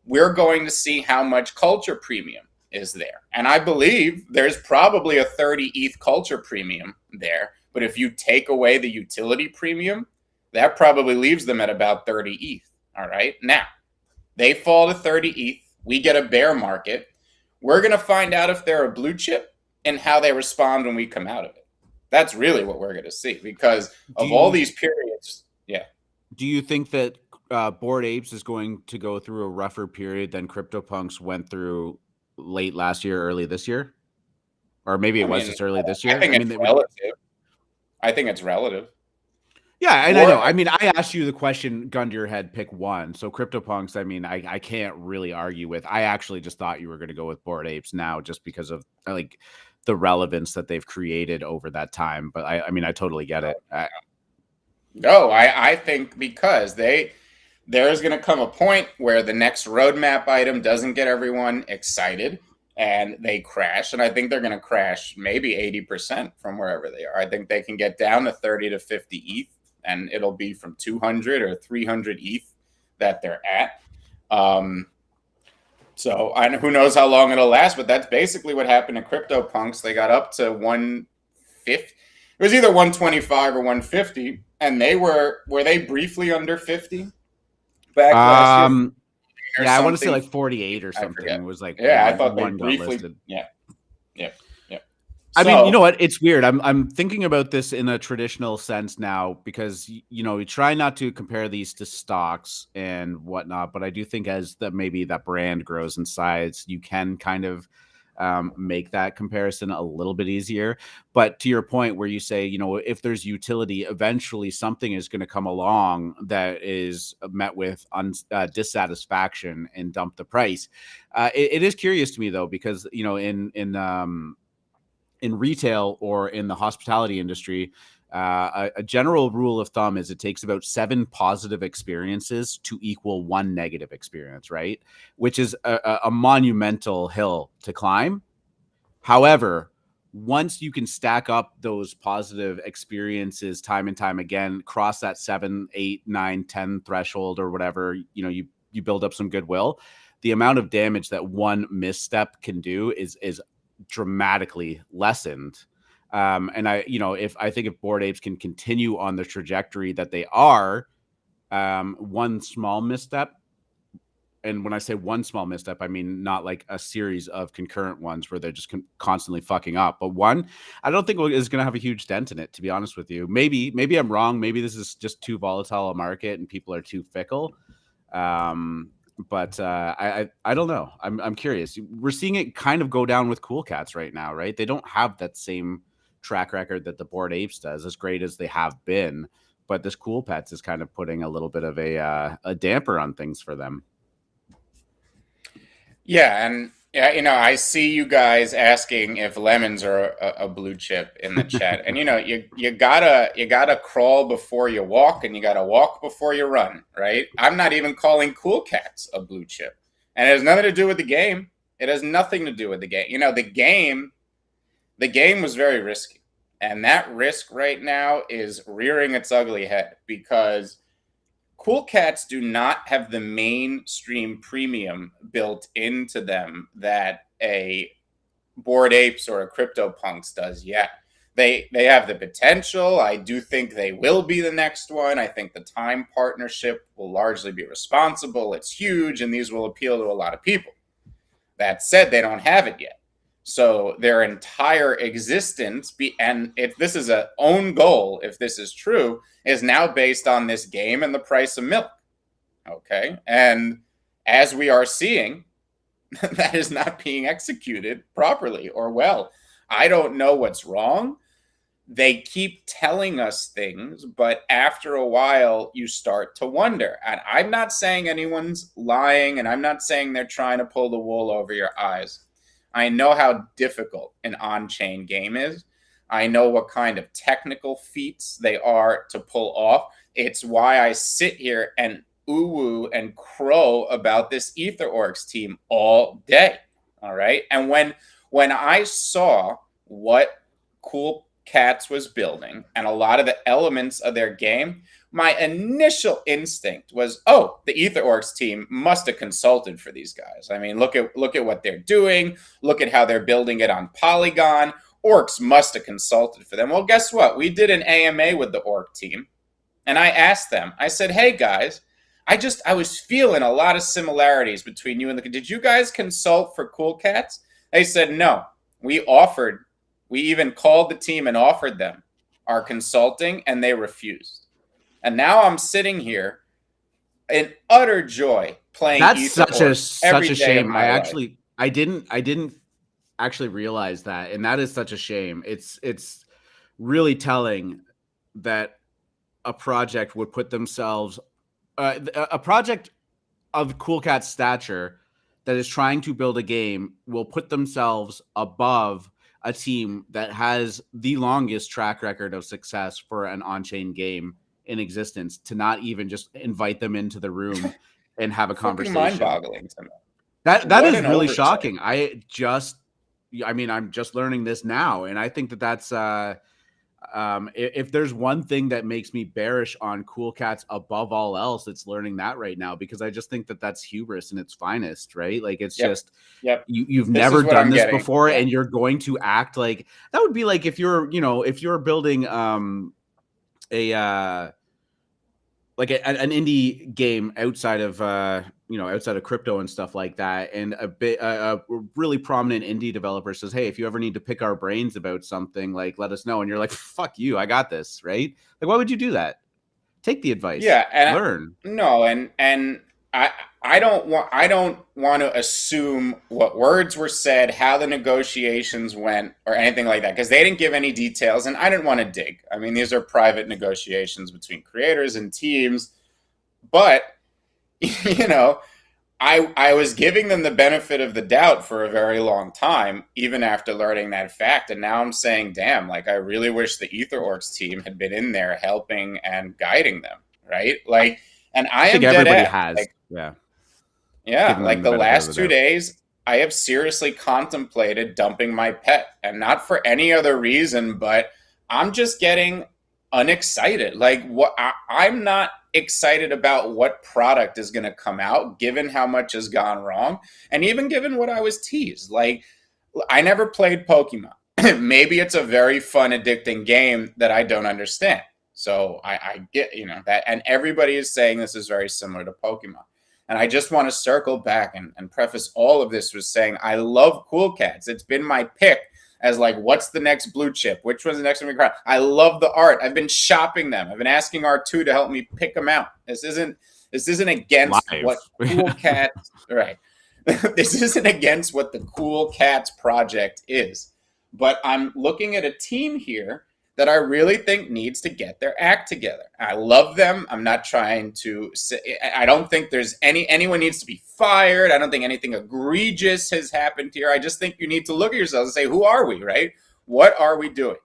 we're going to see how much culture premium is there. And I believe there's probably a 30 ETH culture premium there. But if you take away the utility premium, that probably leaves them at about 30 ETH. All right. Now, they fall to 30 ETH. We get a bear market. We're going to find out if they're a blue chip and how they respond when we come out of it. That's really what we're going to see because of all these periods. Yeah. Do you think that Bored Apes is going to go through a rougher period than CryptoPunks went through late last year, early this year? or maybe it was just early this year. I think it's relative. I think it's relative. Yeah, and I know. I mean, I asked you the question, gun to your head, pick one. So CryptoPunks, I mean, I can't really argue with. I actually just thought you were going to go with Bored Apes now just because of like the relevance that they've created over that time. But I mean, I totally get it. No, I think because there's going to come a point where the next roadmap item doesn't get everyone excited and they crash. And I think they're going to crash maybe 80% from wherever they are. I think they can get down to 30 to 50 ETH. And it'll be from 200 or 300 ETH that they're at. So who knows how long it'll last, but that's basically what happened to CryptoPunks. They got up to 150. It was either 125 or 150, and were they briefly under 50 back last year? Yeah, I want to say like 48 or something. It was like I thought they briefly listed. Yeah. I mean, you know what? It's weird. I'm thinking about this in a traditional sense now because, you know, we try not to compare these to stocks and whatnot, but I do think as maybe that brand grows in size, you can kind of make that comparison a little bit easier. But to your point where you say, you know, if there's utility, eventually something is going to come along that is met with dissatisfaction and dump the price. It is curious to me, though, because, you know, in retail or in the hospitality industry, a general rule of thumb is it takes about 7 positive experiences to equal 1 negative experience, right? Which is a monumental hill to climb. However, once you can stack up those positive experiences time and time again, cross that 7, 8, 9, 10 threshold or whatever, you know, you build up some goodwill. The amount of damage that one misstep can do is dramatically lessened. And I think if Bored Apes can continue on the trajectory that they are, one small misstep, and when I say one small misstep, I mean not like a series of concurrent ones where they're just constantly fucking up, but one, I don't think is going to have a huge dent in it, to be honest with you. Maybe I'm wrong. Maybe this is just too volatile a market and people are too fickle. But I don't know. I'm curious. We're seeing it kind of go down with Cool Cats right now, right? They don't have that same track record that the Bored Apes does, as great as they have been. But this Cool Cats is kind of putting a little bit of a damper on things for them. Yeah, and you know, I see you guys asking if lemons are a blue chip in the chat, and you know, you gotta crawl before you walk, and you gotta walk before you run, right? I'm not even calling Cool Cats a blue chip, and it has nothing to do with the game. It has nothing to do with the game. You know, the game was very risky, and that risk right now is rearing its ugly head because Cool Cats do not have the mainstream premium built into them that a Bored Apes or a CryptoPunks does yet. They have the potential. I do think they will be the next one. I think the time partnership will largely be responsible. It's huge, and these will appeal to a lot of people. That said, they don't have it yet. So their entire existence, and if this is a own goal, if this is true, is now based on this game and the price of milk. Okay. And as we are seeing, that is not being executed properly or well. I don't know what's wrong. They keep telling us things, but after a while, you start to wonder. And I'm not saying anyone's lying, and I'm not saying they're trying to pull the wool over your eyes. I know how difficult an on-chain game is. I know what kind of technical feats they are to pull off. It's why I sit here and ooh-woo and crow about this EtherOrcs team all day. All right. And when I saw what Cool Cats was building and a lot of the elements of their game, my initial instinct was, oh, the EtherOrcs team must have consulted for these guys. I mean, look at what they're doing. Look at how they're building it on Polygon. Orcs must have consulted for them. Well, guess what? We did an AMA with the Orc team, and I asked them. I said, hey, guys, I was feeling a lot of similarities between you and did you guys consult for Cool Cats? They said, no. We even called the team and offered them our consulting, and they refused. And now I'm sitting here in utter joy playing. That's such a shame. I didn't actually realize that, and that is such a shame. It's really telling that a project would put themselves a project of Cool Cat's stature that is trying to build a game will put themselves above a team that has the longest track record of success for an on-chain game in existence, to not even just invite them into the room and have a conversation. Mind-boggling to me. That is really shocking. I'm just learning this now, and I think that that's if there's one thing that makes me bearish on Cool Cats above all else, it's learning that right now, because I just think that that's hubris in its finest, right? Like, it's just you've never done this before, and you're going to act like that. Would be like if you're building an indie game outside of crypto and stuff like that, and a really prominent indie developer says, "Hey, if you ever need to pick our brains about something, like, let us know." And you're like, "Fuck you, I got this," right? Like, why would you do that? Take the advice. Yeah, and learn. I don't want to assume what words were said, how the negotiations went, or anything like that, because they didn't give any details, and I didn't want to dig. I mean, these are private negotiations between creators and teams, but I was giving them the benefit of the doubt for a very long time, even after learning that fact, and now I'm saying, damn, like, I really wish the EtherOrcs team had been in there helping and guiding them, right? Like, and I think everybody has, like, yeah, like the last 2 days, I have seriously contemplated dumping my pet, and not for any other reason, but I'm just getting unexcited. Like, I'm not excited about what product is going to come out, given how much has gone wrong, and even given what I was teased. Like, I never played Pokemon. Maybe it's a very fun, addicting game that I don't understand. So I get, that, and everybody is saying this is very similar to Pokemon. And I just want to circle back and preface all of this with saying I love Cool Cats. It's been my pick as, like, what's the next blue chip? Which one's the next one? I love the art. I've been shopping them. I've been asking R2 to help me pick them out. This isn't against what Cool Cats, right? This isn't against what the Cool Cats project is. But I'm looking at a team here that I really think needs to get their act together. I love them. I'm not trying to say, I don't think there's anyone needs to be fired. I don't think anything egregious has happened here. I just think you need to look at yourselves and say, who are we, right? What are we doing?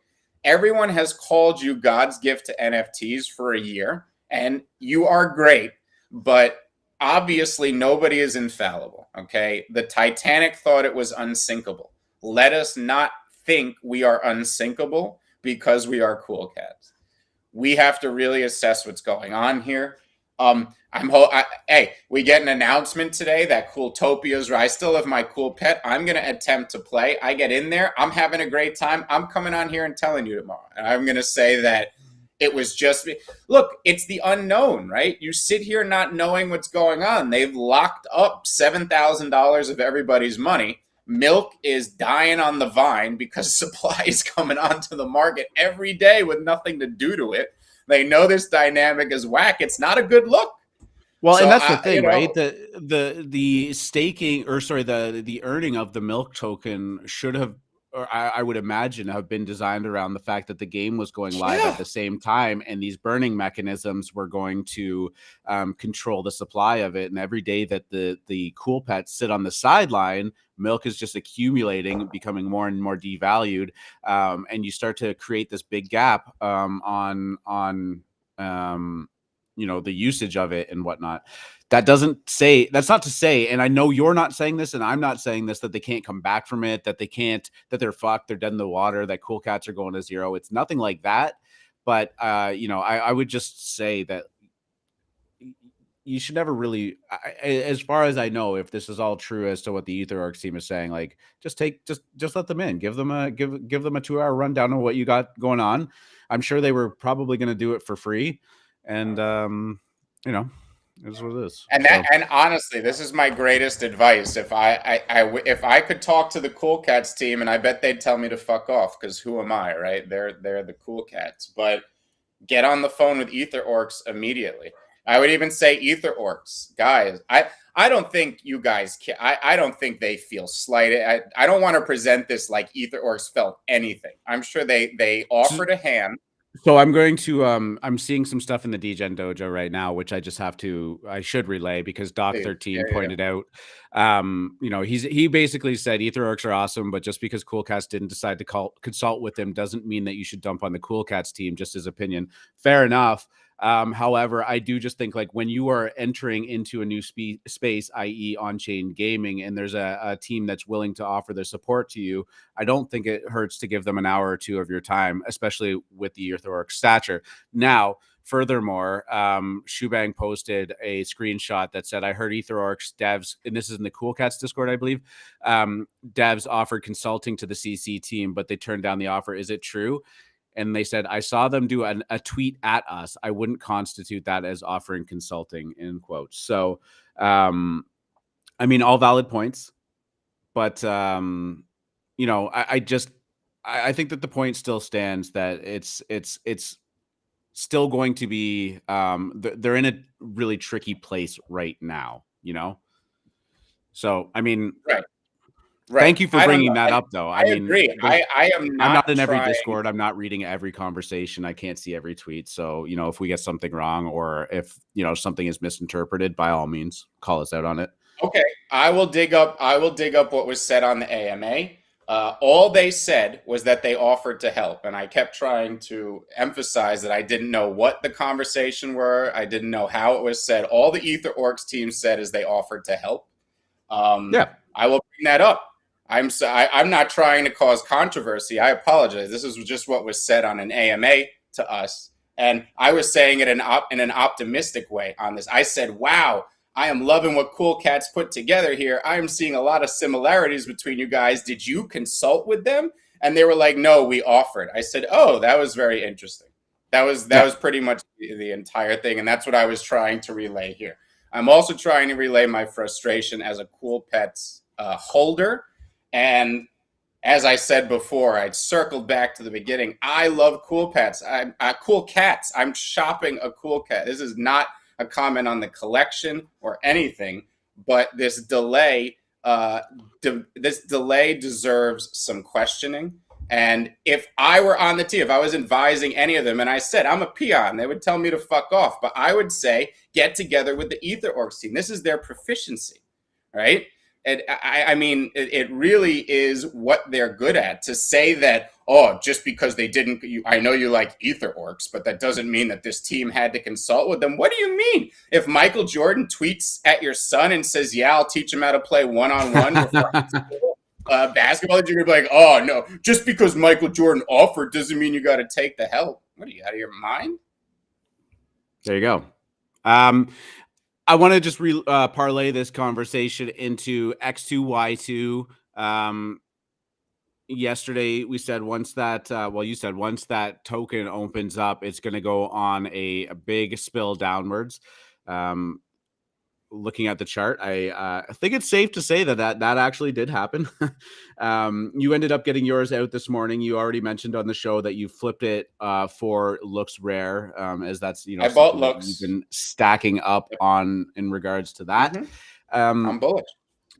Everyone has called you God's gift to NFTs for a year, and you are great, but obviously nobody is infallible, okay? The Titanic thought it was unsinkable. Let us not think we are unsinkable because we are Cool Cats. We have to really assess what's going on here. Hey, we get an announcement today that Cooltopia's, I still have my cool pet. I'm going to attempt to play. I get in there. I'm having a great time. I'm coming on here and telling you tomorrow. And I'm going to say that it was just, look, it's the unknown, right? You sit here not knowing what's going on. They've locked up $7,000 of everybody's money. Milk is dying on the vine because supply is coming onto the market every day with nothing to do to it. They know this dynamic is whack. It's not a good look. Well, so, and that's the thing, right? The staking, or sorry, the earning of the milk token should have, or I would imagine, have been designed around the fact that the game was going live at the same time, and these burning mechanisms were going to control the supply of it. And every day that the cool pets sit on the sideline, milk is just accumulating, becoming more and more devalued, and you start to create this big gap on the usage of it and whatnot. That's not to say, and I know you're not saying this, and I'm not saying this, that they can't come back from it, that they're fucked, they're dead in the water, that Cool Cats are going to zero. It's nothing like that. But I would just say that you should never really, as far as I know, if this is all true as to what the EtherOrcs team is saying, like, just let them in, give them a 2-hour rundown of what you got going on. I'm sure they were probably going to do it for free, and it is what it is. And honestly, this is my greatest advice. If I could talk to the Cool Cats team, and I bet they'd tell me to fuck off, because who am I, right? They're the Cool Cats. But get on the phone with EtherOrcs immediately. I would even say Ether Orcs. Guys, I don't think you guys can, I don't think they feel slighted. I don't want to present this like Ether Orcs felt anything. I'm sure they offered a hand. So I'm going to I'm seeing some stuff in the DGen dojo right now, which I should relay because Doc13 pointed out, you know, he basically said Ether Orcs are awesome, but just because Cool Cats didn't decide to consult with him doesn't mean that you should dump on the Cool Cats team. Just his opinion. Fair enough. However, I do just think like when you are entering into a new space, i.e. on-chain gaming, and there's a team that's willing to offer their support to you, I don't think it hurts to give them an hour or two of your time, especially with the Ether Orc stature. Now, furthermore, Shubang posted a screenshot that said, I heard Ether Orcs devs, and this is in the Cool Cats Discord, I believe, devs offered consulting to the CC team, but they turned down the offer. Is it true? And they said, I saw them do a tweet at us. I wouldn't constitute that as offering consulting, in quotes. So, I mean, all valid points. But, you know, I think that the point still stands that it's still going to be, they're in a really tricky place right now, you know? So, I mean... Right. Thank you for bringing that up, though. I mean, agree. I'm not in every Discord. I'm not reading every conversation. I can't see every tweet. So, you know, if we get something wrong or if, you know, something is misinterpreted, by all means, call us out on it. Okay. I will dig up what was said on the AMA. All they said was that they offered to help. And I kept trying to emphasize that I didn't know what the conversation were. I didn't know how it was said. All the Ether Orcs team said is they offered to help. Yeah. I will bring that up. I'm not trying to cause controversy. I apologize. This is just what was said on an AMA to us. And I was saying it in an optimistic way on this. I said, wow, I am loving what Cool Cats put together here. I am seeing a lot of similarities between you guys. Did you consult with them? And they were like, no, we offered. I said, oh, that was very interesting. That was pretty much the entire thing. And that's what I was trying to relay here. I'm also trying to relay my frustration as a Cool Pets holder. And as I said before, I'd circled back to the beginning. I love Cool Pets. Cool Cats. I'm shopping a Cool Cat. This is not a comment on the collection or anything, but this delay deserves some questioning. And if I were on the team, if I was advising any of them, and I said I'm a peon, they would tell me to fuck off. But I would say get together with the Ether Orcs team. This is their proficiency, right? And I mean, it really is what they're good at. To say that, oh, just because they didn't, I know you like Ether Orcs, but that doesn't mean that this team had to consult with them. What do you mean? If Michael Jordan tweets at your son and says, yeah, I'll teach him how to play one-on-one before basketball, you're going to be like, oh, no, just because Michael Jordan offered doesn't mean you got to take the help. What are you, out of your mind? There you go. I want to just parlay this conversation into X2Y2. Yesterday, we said once that, you said once that token opens up, it's going to go on a big spill downwards. Looking at the chart, I think it's safe to say that actually did happen. You ended up getting yours out this morning. You already mentioned on the show that you flipped it for Looks Rare, as that's, you know, I bought Looks. You've been stacking up on in regards to that. I'm bullish.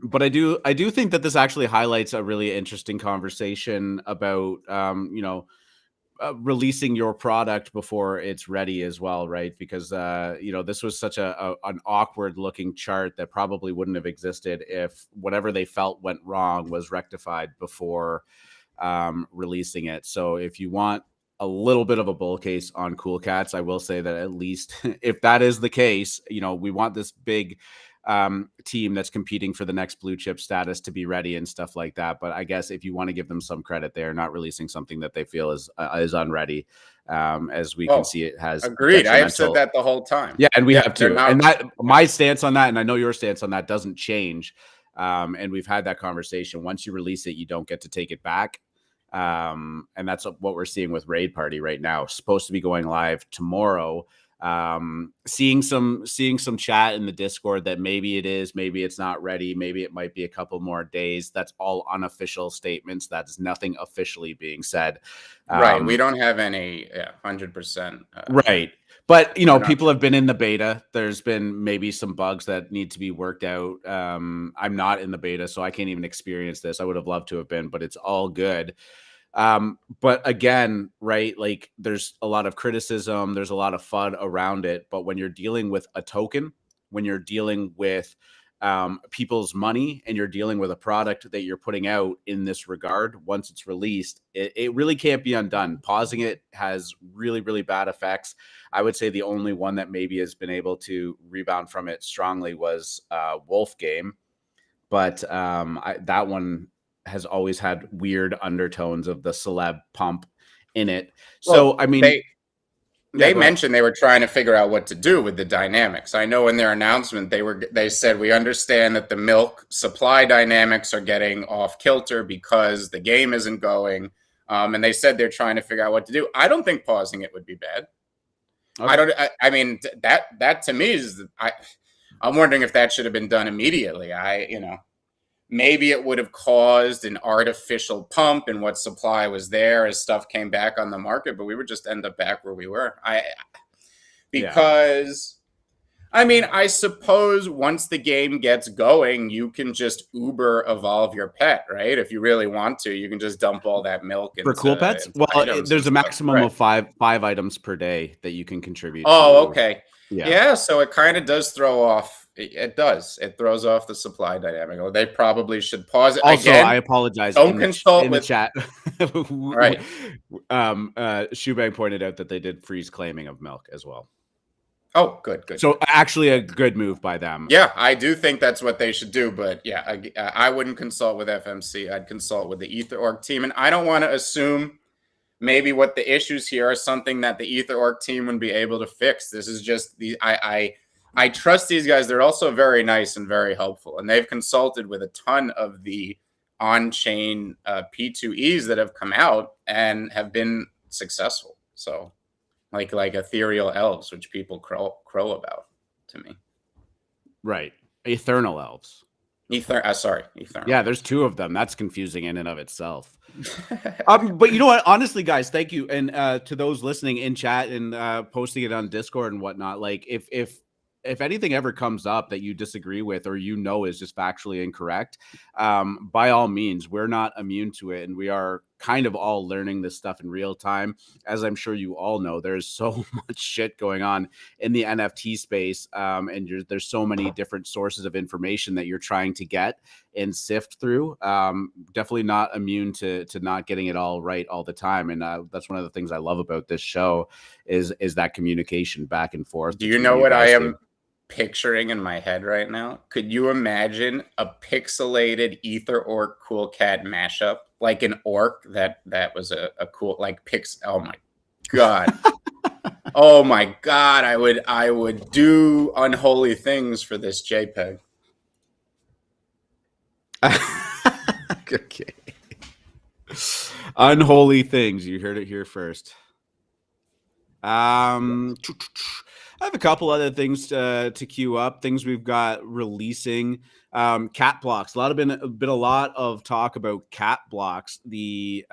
But I do think that this actually highlights a really interesting conversation about you know, releasing your product before it's ready as well, right? Because you know, this was such an awkward looking chart that probably wouldn't have existed if whatever they felt went wrong was rectified before releasing it. So if you want a little bit of a bull case on Cool Cats, I will say that at least if that is the case, you know, we want this big team that's competing for the next blue chip status to be ready and stuff like that. But I guess if you want to give them some credit, they're not releasing something that they feel is unready. As we can see, it has agreed. I have said that the whole time. Yeah, and we have too. And that my stance on that, and I know your stance on that, doesn't change. And we've had that conversation. Once you release it, you don't get to take it back. And that's what we're seeing with Raid Party right now. Supposed to be going live tomorrow. Seeing some chat in the Discord that maybe it is, maybe it's not ready, maybe it might be a couple more days. That's all unofficial statements. That's nothing officially being said. Right. We don't have any 100%. Right. But, you know, people have been in the beta. There's been maybe some bugs that need to be worked out. I'm not in the beta, so I can't even experience this. I would have loved to have been, but it's all good. But again, right, like there's a lot of criticism, there's a lot of fun around it. But when you're dealing with a token, when you're dealing with people's money, and you're dealing with a product that you're putting out in this regard, once it's released, it really can't be undone. Pausing it has really, really bad effects. I would say the only one that maybe has been able to rebound from it strongly was Wolf Game. But that one has always had weird undertones of the celeb pump in it. So, well, I mean, they mentioned they were trying to figure out what to do with the dynamics. I know in their announcement, they said, we understand that the milk supply dynamics are getting off kilter because the game isn't going. And they said they're trying to figure out what to do. I don't think pausing it would be bad. Okay. I mean, that to me is, I'm wondering if that should have been done immediately. Maybe it would have caused an artificial pump in what supply was there as stuff came back on the market, but we would just end up back where we were. I mean, I suppose once the game gets going, you can just Uber evolve your pet, right? If you really want to, you can just dump all that milk for cool pets. Well, there's a maximum of five items per day that you can contribute. Oh, okay. Yeah. So it kind of does throw off. It does. It throws off the supply dynamic. Well, they probably should pause it. Also, again, I apologize. Don't consult with the chat. Right. Shoebang pointed out that they did freeze claiming of milk as well. Oh, good. So actually a good move by them. Yeah, I do think that's what they should do. But yeah, I wouldn't consult with FMC. I'd consult with the EtherOrg team. And I don't want to assume maybe what the issues here are something that the EtherOrg team would be able to fix. This is just I trust these guys. They're also very nice and very helpful. And they've consulted with a ton of the on-chain P2Es that have come out and have been successful. So like ethereal elves, which people crow about to me. Right. Eternal elves. Eternal. Yeah, there's two of them. That's confusing in and of itself. But you know what? Honestly, guys, thank you. And to those listening in chat and posting it on Discord and whatnot, like if anything ever comes up that you disagree with or is just factually incorrect, by all means, we're not immune to it. And we are kind of all learning this stuff in real time. As I'm sure you all know, there's so much shit going on in the NFT space. And there's so many different sources of information that you're trying to get and sift through. Definitely not immune to not getting it all right all the time. And that's one of the things I love about this show is that communication back and forth. Do you know what I am picturing in my head right now? Could you imagine a pixelated EtherOrg Cool Cat mashup, like an orc that was a cool oh my god. Oh my god, I would do unholy things for this JPEG. Okay. Unholy things, you heard it here first. I have a couple other things to queue up. Things we've got releasing. CatBlox. Been a lot of talk about CatBlox. The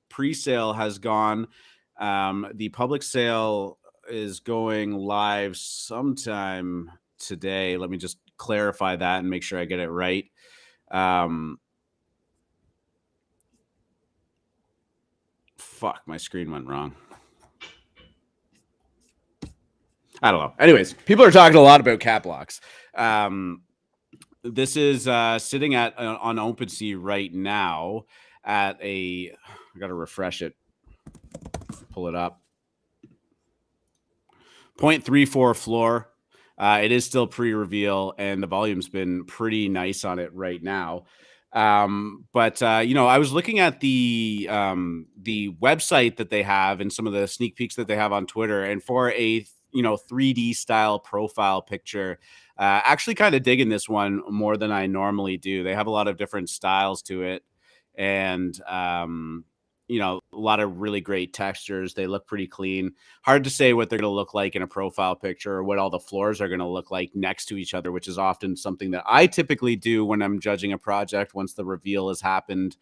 pre-sale has gone. The public sale is going live sometime today. Let me just clarify that and make sure I get it right. Fuck, my screen went wrong. I don't know. Anyways, people are talking a lot about CatBlox. This is sitting on OpenSea right now at I got to refresh it. Pull it up. 0.34 floor. It is still pre-reveal, and the volume's been pretty nice on it right now. But I was looking at the website that they have and some of the sneak peeks that they have on Twitter, and for a 3D style profile picture, actually kind of digging this one more than I normally do. They have a lot of different styles to it, and a lot of really great textures. They look pretty clean. Hard to say what they're going to look like in a profile picture or what all the floors are going to look like next to each other, which is often something that I typically do when I'm judging a project once the reveal has happened.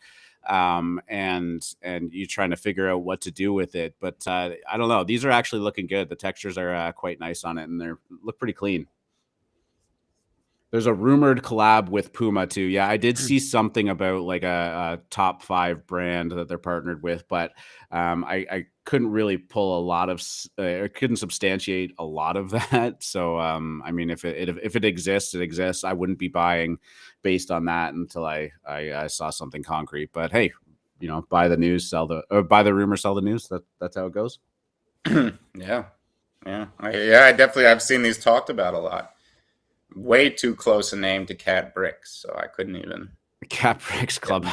And you're trying to figure out what to do with it. But I don't know. These are actually looking good. The textures are quite nice on it, and they look pretty clean. There's a rumored collab with Puma too. Yeah, I did see something about like a top 5 brand that they're partnered with, but I couldn't really pull a lot of, couldn't substantiate a lot of that. So I mean, if it exists, it exists. I wouldn't be buying based on that until I saw something concrete. But hey, buy the news, buy the rumor, sell the news. That's how it goes. Yeah. I've seen these talked about a lot. Way too close a name to Cat Bricks, so I couldn't even. Cat Bricks Club.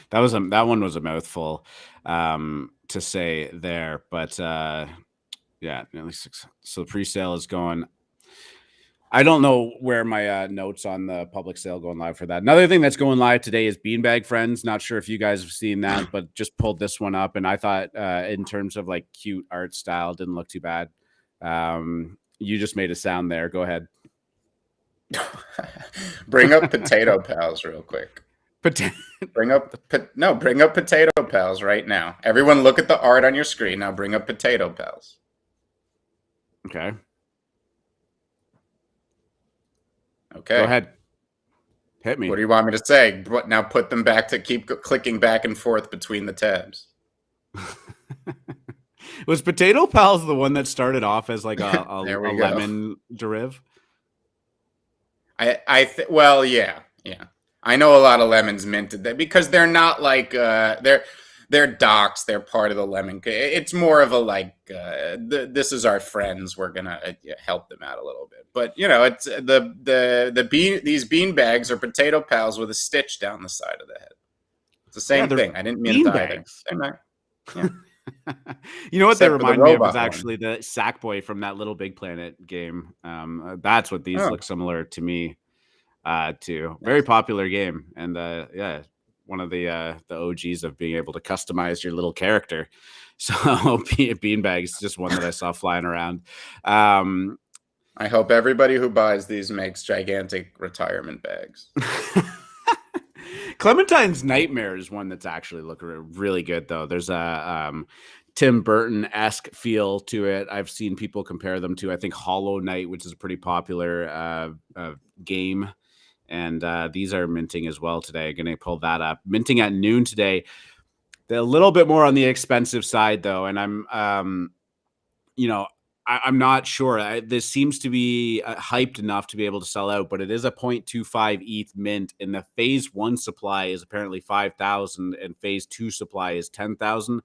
that one was a mouthful to say there, but yeah, at least so the pre-sale is going. I don't know where my notes on the public sale going live for that. Another thing that's going live today is BeanBag Frens. Not sure if you guys have seen that, but just pulled this one up, and I thought in terms of like cute art style, didn't look too bad. You just made a sound there. Go ahead. Bring up Potato Pals real quick. Bring up Potato Pals right now. Everyone look at the art on your screen. Now bring up Potato Pals. Okay. Go ahead. Hit me. What do you want me to say? Now put them back to keep clicking back and forth between the tabs. Was Potato Pals the one that started off as like a lemon deriv? Well, yeah. I know a lot of lemons minted that because they're not like they're docs. They're part of the lemon. It's more of a like this is our friends. We're gonna help them out a little bit. But it's these bean bags are Potato Pals with a stitch down the side of the head. It's the same thing. I didn't mean to either. Yeah. You know what they remind me of was actually the Sackboy from that Little Big Planet game. That's what these look similar to me to. Very popular game, and yeah, one of the OGs of being able to customize your little character. So Beanbag is just one that I saw flying around. I hope everybody who buys these makes gigantic retirement bags. Clementine's Nightmare is one that's actually looking really good, though. There's a Tim Burton-esque feel to it. I've seen people compare them to, I think, Hollow Knight, which is a pretty popular game. And these are minting as well today. Going to pull that up. Minting at noon today. They're a little bit more on the expensive side, though. And I'm not sure. This seems to be hyped enough to be able to sell out, but it is a 0.25 ETH mint, and the phase 1 supply is apparently 5,000, and phase 2 supply is 10,000.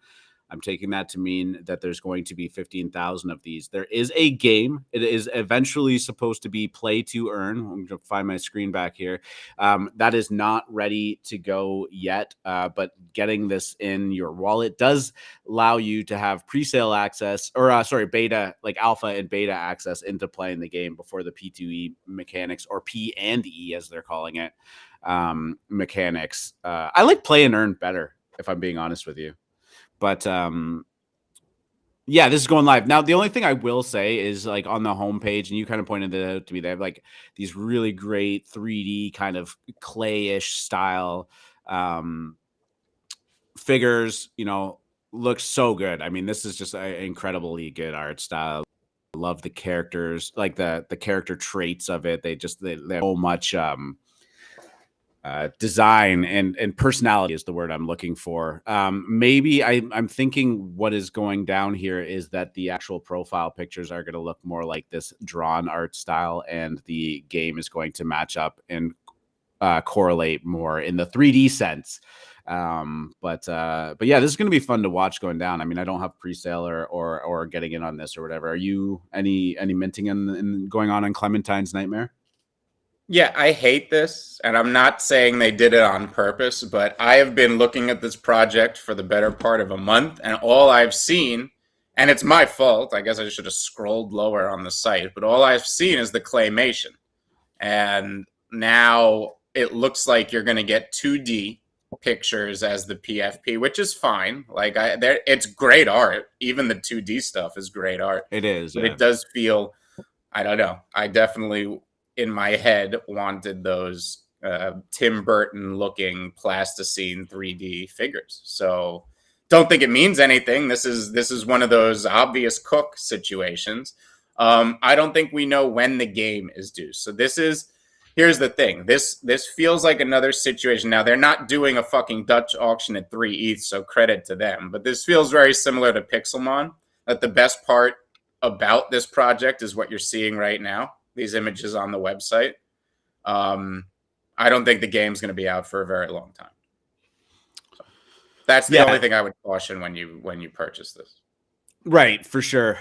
I'm taking that to mean that there's going to be 15,000 of these. There is a game. It is eventually supposed to be play to earn. I'm going to find my screen back here. That is not ready to go yet, but getting this in your wallet does allow you to have pre-sale access, or beta, like alpha and beta access into playing the game before the P2E mechanics, or P and E as they're calling it, mechanics. I like play and earn better, if I'm being honest with you. But yeah, this is going live. Now, the only thing I will say is, like, on the homepage, and you kind of pointed it out to me, they have like these really great 3D kind of clayish style figures, looks so good. I mean, this is just an incredibly good art style. Love the characters, like the character traits of it. They have so much design and personality is the word I'm looking for. Maybe I'm thinking what is going down here is that the actual profile pictures are going to look more like this drawn art style, and the game is going to match up and correlate more in the 3D sense. But yeah, this is going to be fun to watch going down. I mean, I don't have pre-sale or getting in on this or whatever. Are you any minting and going on Clementine's Nightmare? Yeah, I hate this, and I'm not saying they did it on purpose, but I have been looking at this project for the better part of a month, and all I've seen, and it's my fault, I guess I should have scrolled lower on the site, but all I've seen is the claymation. And now it looks like you're going to get 2D pictures as the PFP, which is fine. Like it's great art. Even the 2D stuff is great art. It is, but yeah. It does feel, I don't know. I definitely in my head wanted those Tim Burton looking plasticine 3D figures. So don't think it means anything. This is one of those obvious Cook situations. I don't think we know when the game is due. So here's the thing. This feels like another situation. Now, they're not doing a fucking Dutch auction at 3 ETH, so credit to them. But this feels very similar to Pixelmon, that the best part about this project is what you're seeing right now, these images on the website. I don't think the game's going to be out for a very long time. So that's the only thing I would caution when you purchase this. Right, for sure.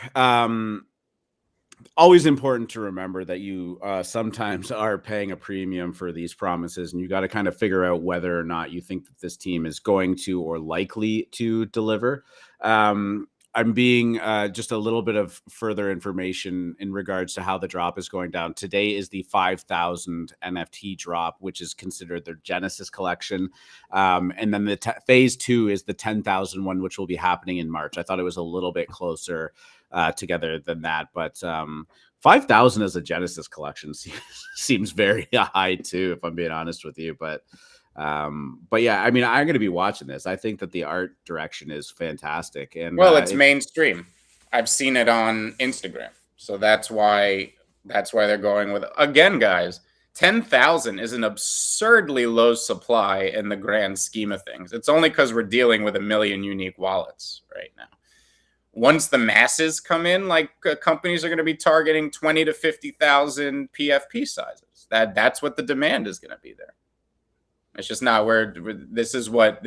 Always important to remember that you sometimes are paying a premium for these promises, and you got to kind of figure out whether or not you think that this team is going to or likely to deliver. I'm being just a little bit of further information in regards to how the drop is going down. Today is the 5,000 NFT drop, which is considered their Genesis collection. And then the phase 2 is the 10,000 one, which will be happening in March. I thought it was a little bit closer together than that, but 5,000 as a Genesis collection seems very high too, if I'm being honest with you. But yeah, I mean, I'm going to be watching this. I think that the art direction is fantastic. And it's mainstream. I've seen it on Instagram, so that's why they're going with it. Again, guys. 10,000 is an absurdly low supply in the grand scheme of things. It's only because we're dealing with 1 million unique wallets right now. Once the masses come in, like companies are going to be targeting 20 to 50,000 PFP sizes. That's what the demand is going to be there. It's just not where this is what,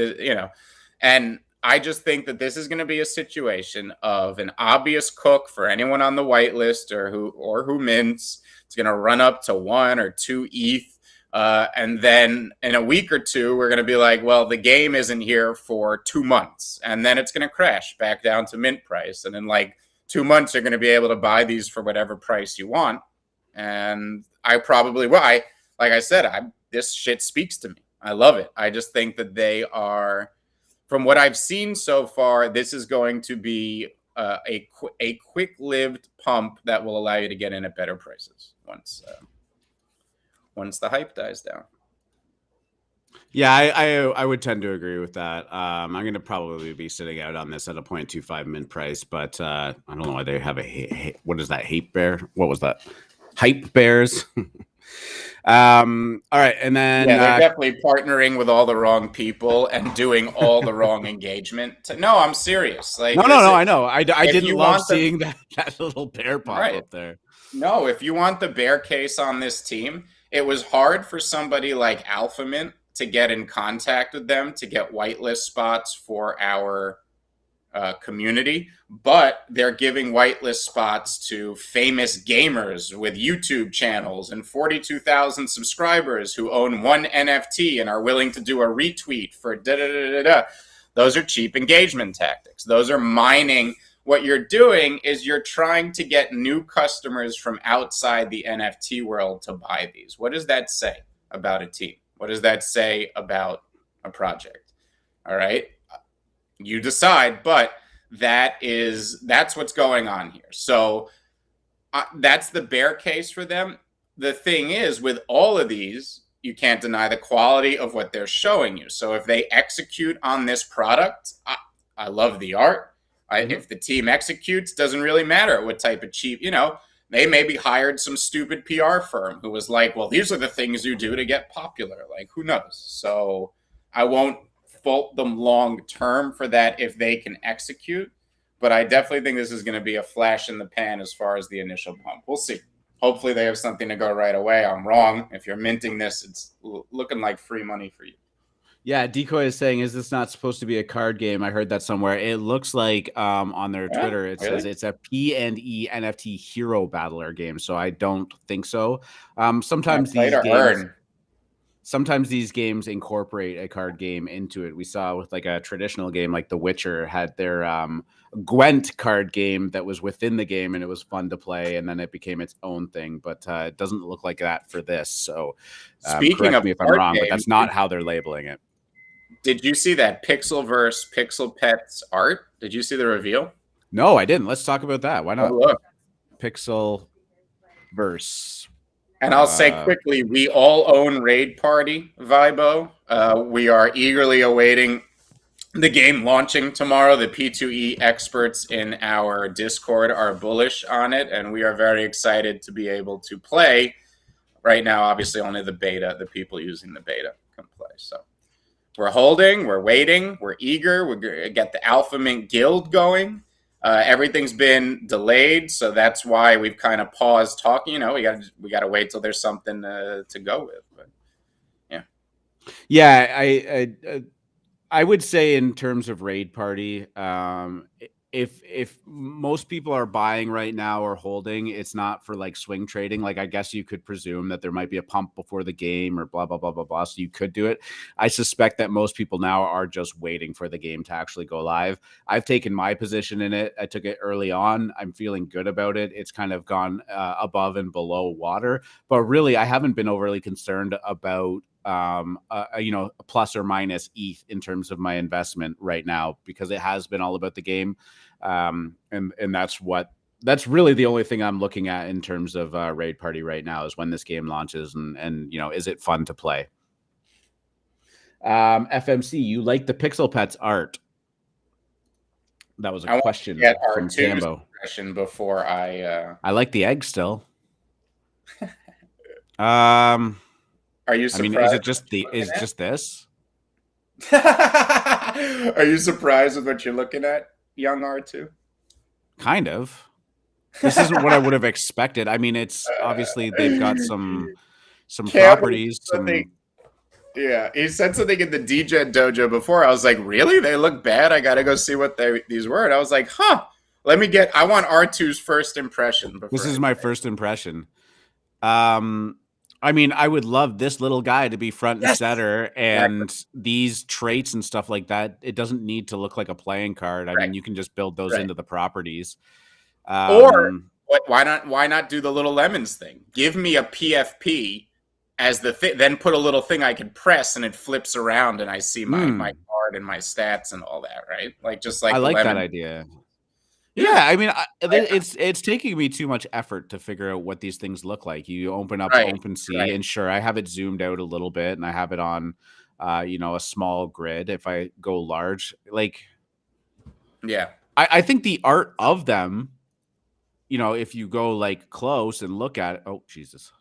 and I just think that this is going to be a situation of an obvious Cook for anyone on the whitelist or who mints. It's going to run up to 1 or 2 ETH. And then in a week or two, we're going to be like, well, the game isn't here for 2 months. And then it's going to crash back down to mint price. And in like 2 months, you're going to be able to buy these for whatever price you want. And I probably will. Like I said, this shit speaks to me. I love it. I just think that they are, from what I've seen so far, this is going to be a quick-lived pump that will allow you to get in at better prices once the hype dies down. Yeah, I would tend to agree with that. I'm going to probably be sitting out on this at a 0.25 mint price, but I don't know why they have what is that, hate bear? What was that? Hype bears? All right, and then they're definitely partnering with all the wrong people and doing all the wrong engagement. No, I'm serious. Like, no, I know. I didn't love seeing that little bear pop up there. No, if you want the bear case on this team, it was hard for somebody like AlphaMint to get in contact with them to get whitelist spots for our community, but they're giving whitelist spots to famous gamers with YouTube channels and 42,000 subscribers who own 1 NFT and are willing to do a retweet for da-da-da-da-da. Those are cheap engagement tactics. Those are mining. What you're doing is you're trying to get new customers from outside the NFT world to buy these. What does that say about a team? What does that say about a project? All right. You decide, but that's what's going on here. So that's the bear case for them. The thing is, with all of these, you can't deny the quality of what they're showing you. So if they execute on this product, I love the art. If the team executes, doesn't really matter what type of cheap, they maybe hired some stupid PR firm who was like, well, these are the things you do to get popular. Like, who knows? So I won't fault them long term for that if they can execute. But I definitely think this is going to be a flash in the pan as far as the initial pump. We'll see. Hopefully they have something to go right away. I'm wrong. If you're minting this, it's looking like free money for you. Yeah, Decoy is saying, is this not supposed to be a card game? I heard that somewhere. It looks like on their Twitter, it says it's a P&E NFT hero battler game. So I don't think so. Sometimes these games incorporate a card game into it. We saw with like a traditional game like The Witcher had their Gwent card game that was within the game, and it was fun to play, and then it became its own thing. But it doesn't look like that for this. So Speaking correct of me if I'm wrong, but that's not how they're labeling it. Did you see that Pixelverse Pixel Pets art? Did you see the reveal? No, I didn't. Let's talk about that. Why Oh, not? look. Pixel verse. And I'll say quickly, we all own Raid Party, Vibo. We are eagerly awaiting the game launching tomorrow. The P2E experts in our Discord are bullish on it, and we are very excited to be able to play. Right now, obviously, only the beta, the people using the beta can play. So we're holding, we're waiting, we're eager. We're going to get the AlphaMint Guild going. Everything's been delayed, so that's why we've kind of paused talking. You know, we got to wait till there's something to go with. But yeah, I would say in terms of Raid Party, if most people are buying right now or holding, it's not for like swing trading. Like, I guess you could presume that there might be a pump before the game or blah, blah, blah, blah, blah. So you could do it. I suspect that most people now are just waiting for the game to actually go live. I've taken my position in it. I took it early on. I'm feeling good about it. It's kind of gone above and below water, but really I haven't been overly concerned about plus or minus ETH in terms of my investment right now, because it has been all about the game. And that's really the only thing I'm looking at in terms of Raid Party right now, is when this game launches and is it fun to play? FMC, you like the Pixel Pets art? That was a question from Cambo. Before I like the egg still. Are you surprised? I mean, is just this? Are you surprised with what you're looking at, young R2? Kind of. This isn't what I would have expected. I mean, it's obviously they've got some properties. Yeah, he said something in the DJ dojo before. I was like, really? They look bad? I got to go see what these were. And I was like, huh. I want R2's first impression. This is my first impression. I mean, I would love this little guy to be front and center, and these traits and stuff like that. It doesn't need to look like a playing card. I mean, you can just build those into the properties. Or why not do the little lemons thing? Give me a PFP as the thing, then put a little thing I can press and it flips around and I see my card and my stats and all that, right? I like that idea. Yeah, I mean, it's taking me too much effort to figure out what these things look like. You open up OpenSea, and sure, I have it zoomed out a little bit, and I have it on, a small grid. If I go large, I think the art of them, if you go like close and look at it, oh Jesus,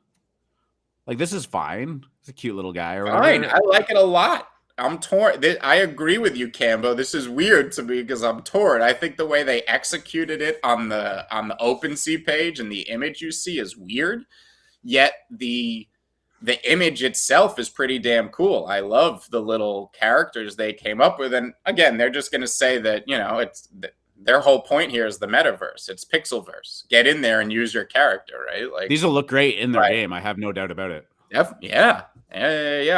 like this is fine. It's a cute little guy. Fine, I like it a lot. I'm torn. I agree with you, Cambo. This is weird to me because I'm torn. I think the way they executed it on the OpenSea page and the image you see is weird. Yet the image itself is pretty damn cool. I love the little characters they came up with. And again, they're just going to say that, it's their whole point here is the metaverse. It's Pixelverse. Get in there and use your character, right? Like, these will look great in their game. I have no doubt about it. Yeah,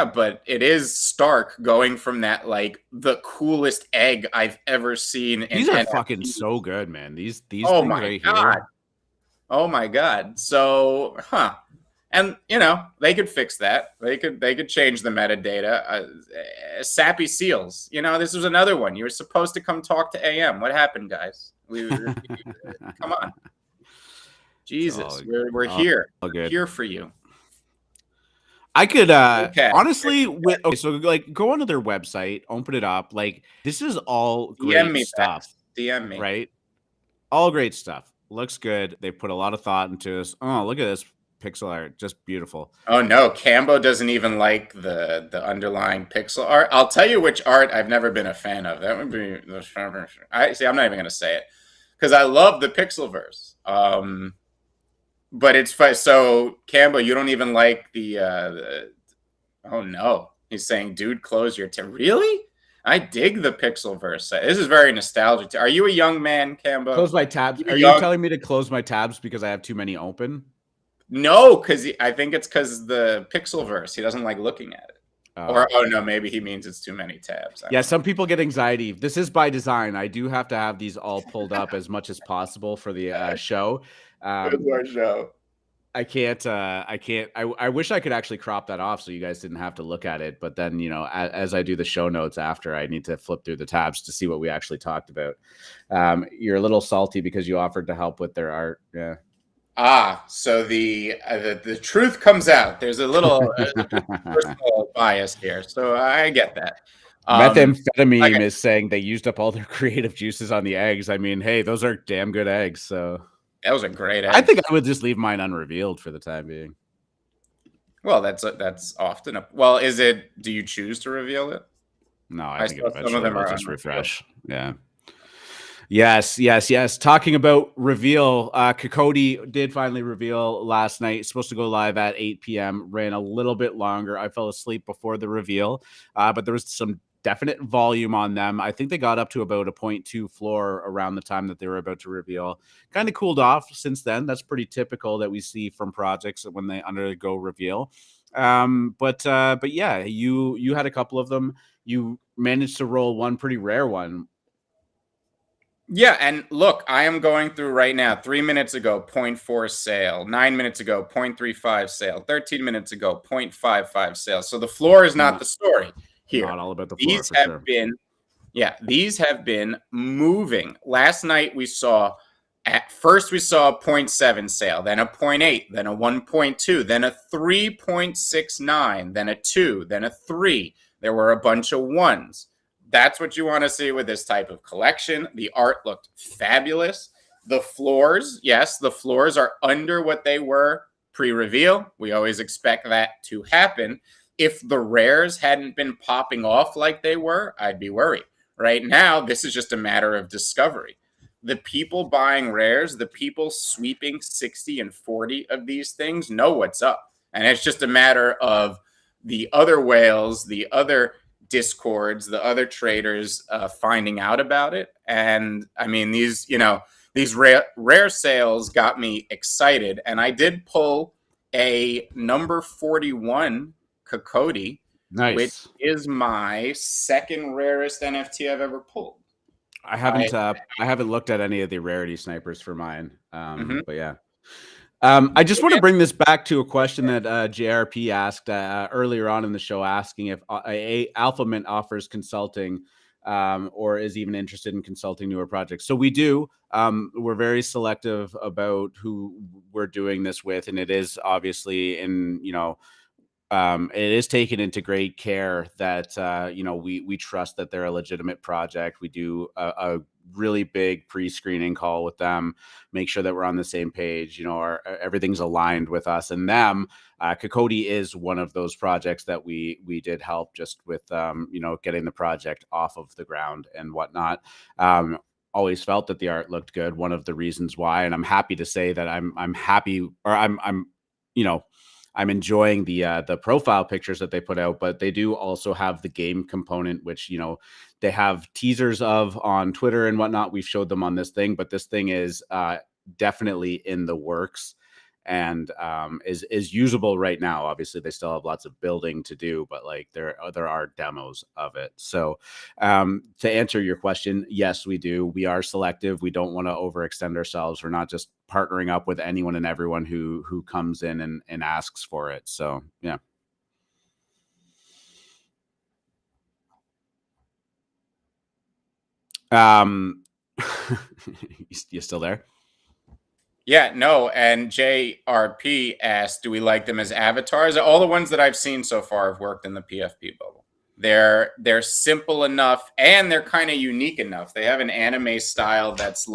but it is stark going from that, like, the coolest egg I've ever seen. These are fucking so good, man. These oh my god, here. Oh my god. So, and they could fix that. They could change the metadata. Sappy seals. This was another one. You were supposed to come talk to AM. What happened, guys? Come on. Jesus, we're here. We're here for you. I could honestly so like go onto their website, open it up. Like, this is all great stuff. DM me. Right? All great stuff. Looks good. They put a lot of thought into this. Oh, look at this pixel art. Just beautiful. Oh no, Cambo doesn't even like the underlying pixel art. I'll tell you which art I've never been a fan of. That would be the I'm not even gonna say it because I love the Pixelverse. But it's fun. So, Cambo, you don't even like the oh no. He's saying, dude, close your Really? I dig the Pixelverse. This is very nostalgic. Are you a young man, Cambo? Close my tabs. Are you telling me to close my tabs because I have too many open? No, because I think it's because the Pixelverse. He doesn't like looking at it. Or no, maybe he means it's too many tabs. Yeah, some people get anxiety. This is by design. I do have to have these all pulled up as much as possible for the show. Our show. I can't. I wish I could actually crop that off so you guys didn't have to look at it. But then, as I do the show notes after, I need to flip through the tabs to see what we actually talked about. You're a little salty because you offered to help with their art. Yeah. So the truth comes out. There's a little personal bias here, so I get that. Methamphetamine is saying they used up all their creative juices on the eggs. I mean, hey, those are damn good eggs. So those are great eggs. I think I would just leave mine unrevealed for the time being. Well, that's often a. Well, is it? Do you choose to reveal it? No, I think eventually some of them are just refresh. Yeah. Yes. Talking about reveal, KoKoDi did finally reveal last night. It's supposed to go live at 8 p.m. Ran a little bit longer. I fell asleep before the reveal, but there was some definite volume on them. I think they got up to about a 0.2 floor around the time that they were about to reveal. Kind of cooled off since then. That's pretty typical that we see from projects when they undergo reveal. But yeah, you had a couple of them. You managed to roll one pretty rare one. Yeah, and look, I am going through right now. 3 minutes ago, 0.4 sale. 9 minutes ago, 0.35 sale. 13 minutes ago, 0.55 sale. So the floor is not the story here. Not all about the floor. These have been moving. Last night we saw at first we saw a 0.7 sale, then a 0.8, then a 1.2, then a 3.69, then a 2, then a 3. There were a bunch of ones. That's what you want to see with this type of collection. The art looked fabulous. The floors, yes, the floors are under what they were pre-reveal. We always expect that to happen. If the rares hadn't been popping off like they were, I'd be worried. Right now, this is just a matter of discovery. The people buying rares, the people sweeping 60 and 40 of these things know what's up. And it's just a matter of the other whales, the other discords, the other traders finding out about it. And I mean, these rare sales got me excited. And I did pull a number 41 KoKoDi, nice, which is my second rarest NFT I've ever pulled. I haven't looked at any of the rarity snipers for mine. But yeah. I just want to bring this back to a question that JRP asked earlier on in the show, asking if AlphaMint offers consulting or is even interested in consulting newer projects. So we do. We're very selective about who we're doing this with, and it is obviously it is taken into great care that we trust that they're a legitimate project. We do a really big pre-screening call with them, make sure that we're on the same page. Everything's aligned with us and them. KoKoDi is one of those projects that we did help just with getting the project off of the ground and whatnot. Always felt that the art looked good. One of the reasons why, and I'm happy to say that I'm happy, or I'm enjoying the profile pictures that they put out, but they do also have the game component, which, they have teasers of on Twitter and whatnot. We've showed them on this thing, but this thing is definitely in the works and is usable right now. Obviously, they still have lots of building to do, but there are demos of it. So to answer your question, yes, we do. We are selective. We don't want to overextend ourselves. We're not just partnering up with anyone and everyone who comes in and asks for it. So yeah. You still there? Yeah, no. And JRP asked, do we like them as avatars? All the ones that I've seen so far have worked in the PFP bubble. They're simple enough and they're kind of unique enough. They have an anime style that's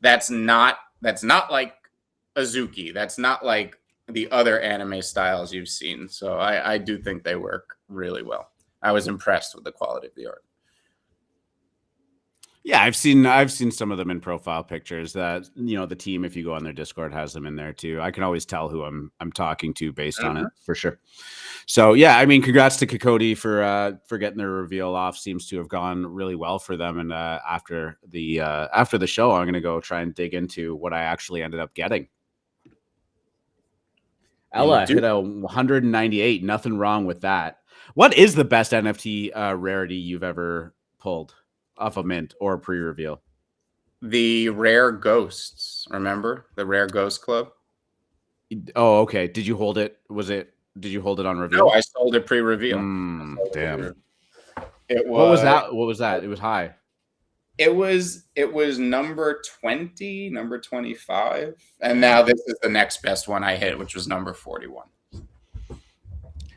that's not like Azuki. That's not like the other anime styles you've seen. So I do think they work really well. I was impressed with the quality of the art. Yeah, I've seen some of them in profile pictures. That the team, if you go on their Discord, has them in there too. I can always tell who I'm talking to based on it for sure. So yeah, I mean, congrats to KoKoDi for getting their reveal off. Seems to have gone really well for them. And after the show, I'm gonna go try and dig into what I actually ended up getting. Ella hit a 198. Nothing wrong with that. What is the best NFT rarity you've ever pulled off a mint or pre-reveal? the rare ghosts. Remember the rare ghost club? Oh, okay. Did you hold it? Did you hold it on reveal? No, I sold it pre-reveal. Damn. It was. What was that? What was that? It was high. It was number 20, number 25, and now this is the next best one I hit, which was number 41.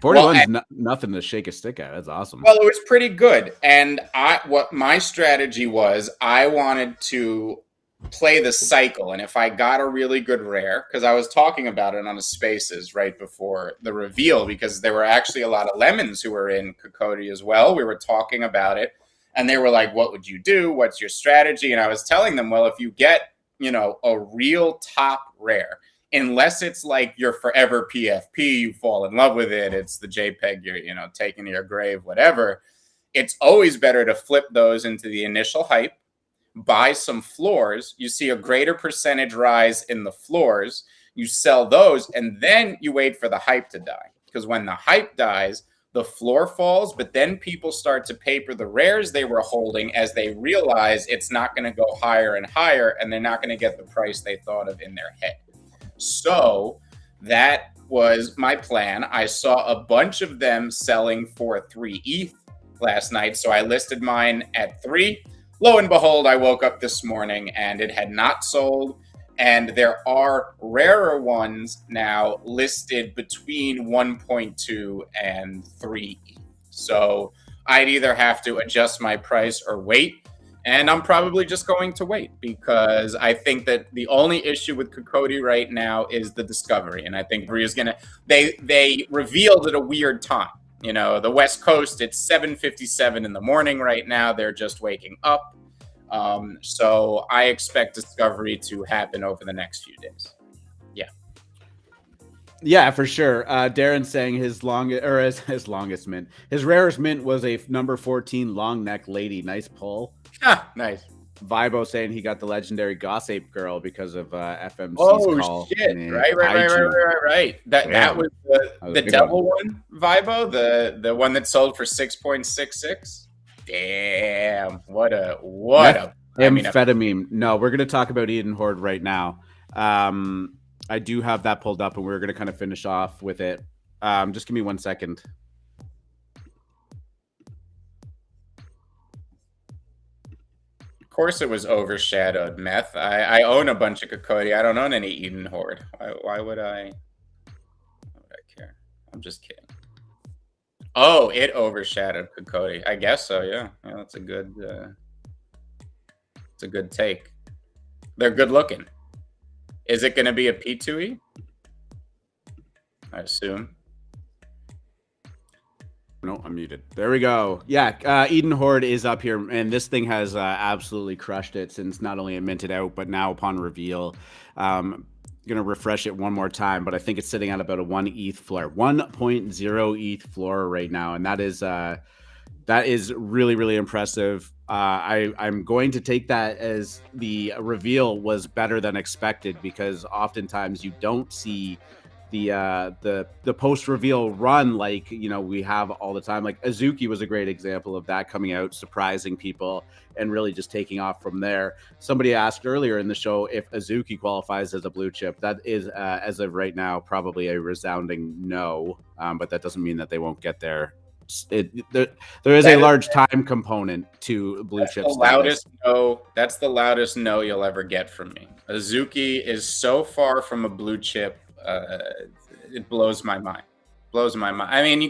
41's nothing to shake a stick at. That's awesome. Well, it was pretty good, and what my strategy was, I wanted to play the cycle, and if I got a really good rare, because I was talking about it on the Spaces right before the reveal, because there were actually a lot of lemons who were in KoKoDi as well. We were talking about it. And they were like, what would you do? What's your strategy? And I was telling them, well, if you get, a real top rare, unless it's like your forever PFP, you fall in love with it, it's the JPEG you're, taking to your grave, whatever, it's always better to flip those into the initial hype, buy some floors, you see a greater percentage rise in the floors, you sell those, and then you wait for the hype to die. Because when the hype dies, the floor falls, but then people start to paper the rares they were holding as they realize it's not going to go higher and higher, and they're not going to get the price they thought of in their head. So that was my plan. I saw a bunch of them selling for 3 ETH last night, so I listed mine at 3. Lo and behold, I woke up this morning and it had not sold. And there are rarer ones now listed between 1.2 and 3 ETH. So I'd either have to adjust my price or wait. And I'm probably just going to wait, because I think that the only issue with KoKoDi right now is the discovery. And I think Bria's going to, they revealed at a weird time. The West Coast, it's 7:57 in the morning right now. They're just waking up. So I expect discovery to happen over the next few days. Yeah, for sure. Darren's saying his longest mint, his rarest mint was a number 14 long neck lady. Nice pull. Nice. Vibo saying he got the legendary Gossip Girl because of FMC's call. Oh shit! Right. That was the devil one, Vibo, the one that sold for 6.66. Damn, what a amphetamine. No, we're going to talk about EdenHorde right now. I do have that pulled up, and we're going to kind of finish off with it. Just give me 1 second. Of course it was overshadowed, Meth. I own a bunch of KoKoDi. I don't own any EdenHorde. Why would I care? I'm just kidding. Oh, it overshadowed KoKoDi. I guess so, yeah. That's a good it's a good take. They're good looking. Is it going to be a P2E? I assume. No, I'm muted. There we go. Yeah, EdenHorde is up here, and this thing has absolutely crushed it since not only it minted out, but now upon reveal. Going to refresh it one more time, but I think it's sitting at about a 1 ETH floor, 1.0 ETH floor right now, and that is really, really impressive. I'm going to take that as the reveal was better than expected, because oftentimes you don't see the post reveal run like we have all the time. Like Azuki was a great example of that, coming out, surprising people, and really just taking off from there. Somebody asked earlier in the show if Azuki qualifies as a blue chip. That is as of right now probably a resounding no, but that doesn't mean that they won't get there. There is a large time component to blue chip. That's the loudest no you'll ever get from me. Azuki is so far from a blue chip. It blows my mind. I mean,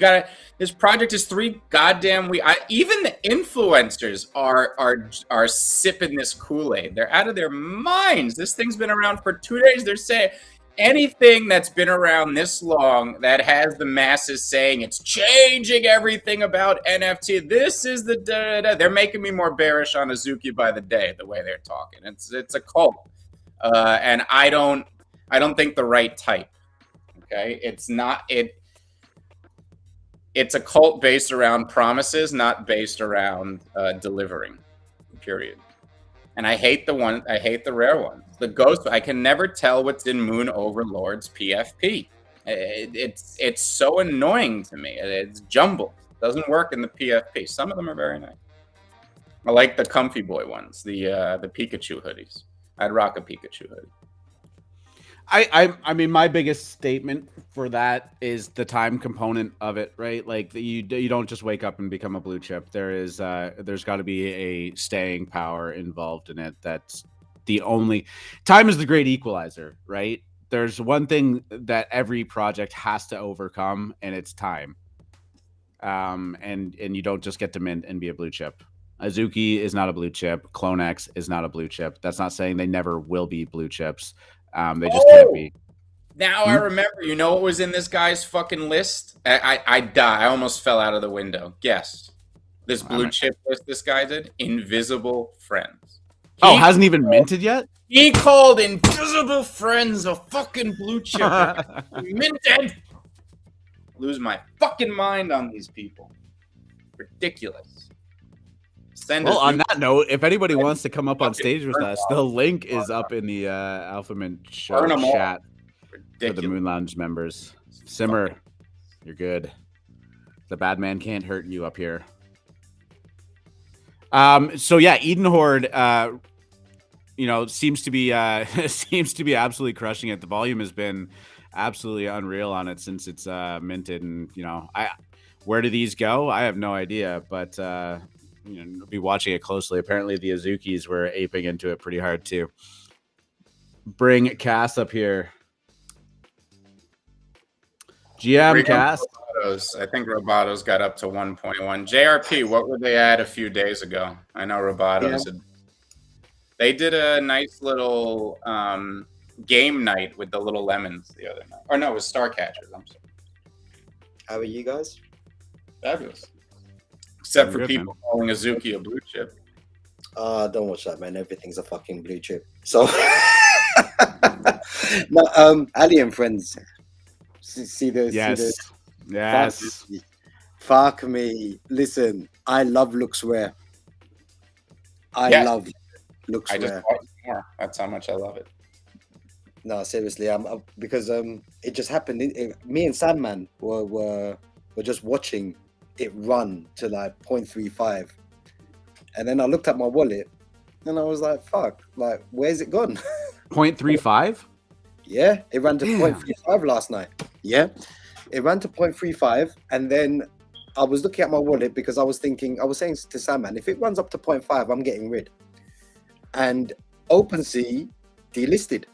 this project is 3 goddamn weeks. Even the influencers are sipping this Kool-Aid. They're out of their minds. This thing's been around for 2 days. They're saying anything that's been around this long that has the masses saying it's changing everything about NFT. This is the They're making me more bearish on Azuki by the day, the way they're talking. It's a cult, and I don't think the right type. Okay, it's a cult based around promises, not based around delivering. Period. And I hate the rare ones. The ghost, I can never tell what's in Moon Overlord's PFP. It's so annoying to me. It's jumbled. It doesn't work in the PFP. Some of them are very nice. I like the comfy boy ones, the Pikachu hoodies. I'd rock a Pikachu hoodie. I mean, my biggest statement for that is the time component of it, right? Like you don't just wake up and become a blue chip. There's got to be a staying power involved in it. That's the only time is the great equalizer, right? There's one thing that every project has to overcome, and it's time. And you don't just get to mint and be a blue chip. Azuki is not a blue chip. CloneX is not a blue chip. That's not saying they never will be blue chips. They just can't be. Now I remember. You know what was in this guy's fucking list? I died. I almost fell out of the window. Guess. This blue chip list this guy did? Invisible Friends. Hasn't even minted yet? He called Invisible Friends a fucking blue chip. Minted! Lose my fucking mind on these people. Ridiculous. On that note, if anybody wants to come up on stage with us, the link is up in the AlphaMint Show chat for the Moon Lounge members. Simmer, you're good. The bad man can't hurt you up here. So yeah, EdenHorde, seems to be absolutely crushing it. The volume has been absolutely unreal on it since it's minted, and where do these go? I have no idea, but be watching it closely. Apparently the Azukis were aping into it pretty hard too. Bring Cass up here. GM Cass. I think Roboto's got up to 1.1. JRP, what would they add a few days ago? I know Roboto's. Yeah. They did a nice little game night with the little lemons the other night. Or no, it was Starcatchers. I'm sorry. How are you guys? Fabulous. Except for people calling Azuki a blue chip. Don't watch that, man. Everything's a fucking blue chip. So, no, Ali and friends. See the yes. Fuck me. Listen, I love looks rare. I love looks rare. I just bought more. That's how much I love it. No, seriously, because it just happened. Me and Sandman were just watching it run to like 0.35, and then I looked at my wallet and I was like, fuck, like where's it gone? 0.35? Yeah, it ran to 0.35 last night. Yeah, it ran to 0.35, and then I was looking at my wallet because I was saying to Sandman, if it runs up to 0.5, I'm getting rid. And OpenSea delisted.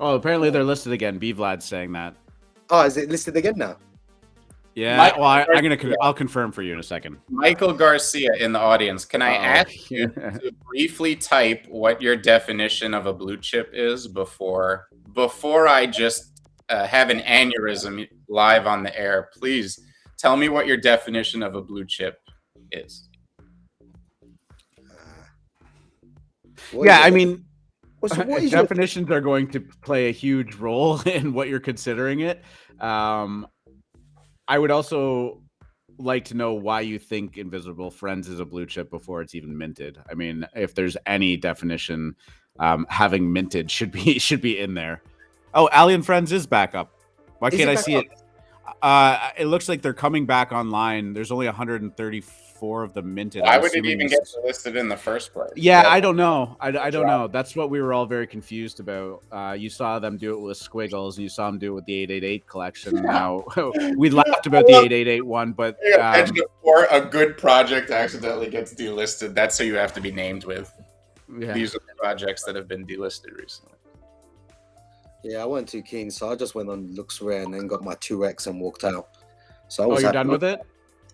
Oh, apparently they're listed again. B Vlad's saying that. Oh, is it listed again now? Yeah, I'll confirm for you in a second. Michael Garcia in the audience. Can I ask you to briefly type what your definition of a blue chip is before I just have an aneurysm live on the air? Please tell me what your definition of a blue chip is. I mean, definitions are going to play a huge role in what you're considering it. I would also like to know why you think Invisible Friends is a blue chip before it's even minted. I mean, if there's any definition, having minted should be in there. Oh, Alien Friends is back up. Why can't I see it? It looks like they're coming back online. There's only 134 of them minted. Why would it even get listed in the first place? Yeah, I don't know. I don't know. That's what we were all very confused about. You saw them do it with Squiggles, and you saw them do it with the 888 collection. Now we laughed about the 888 one, but or a good project accidentally gets delisted. That's who you have to be named with. Yeah. These are the projects that have been delisted recently. Yeah, I wasn't too keen, so I just went on Looks Rare and then got my 2x and walked out. So I was you're done with it?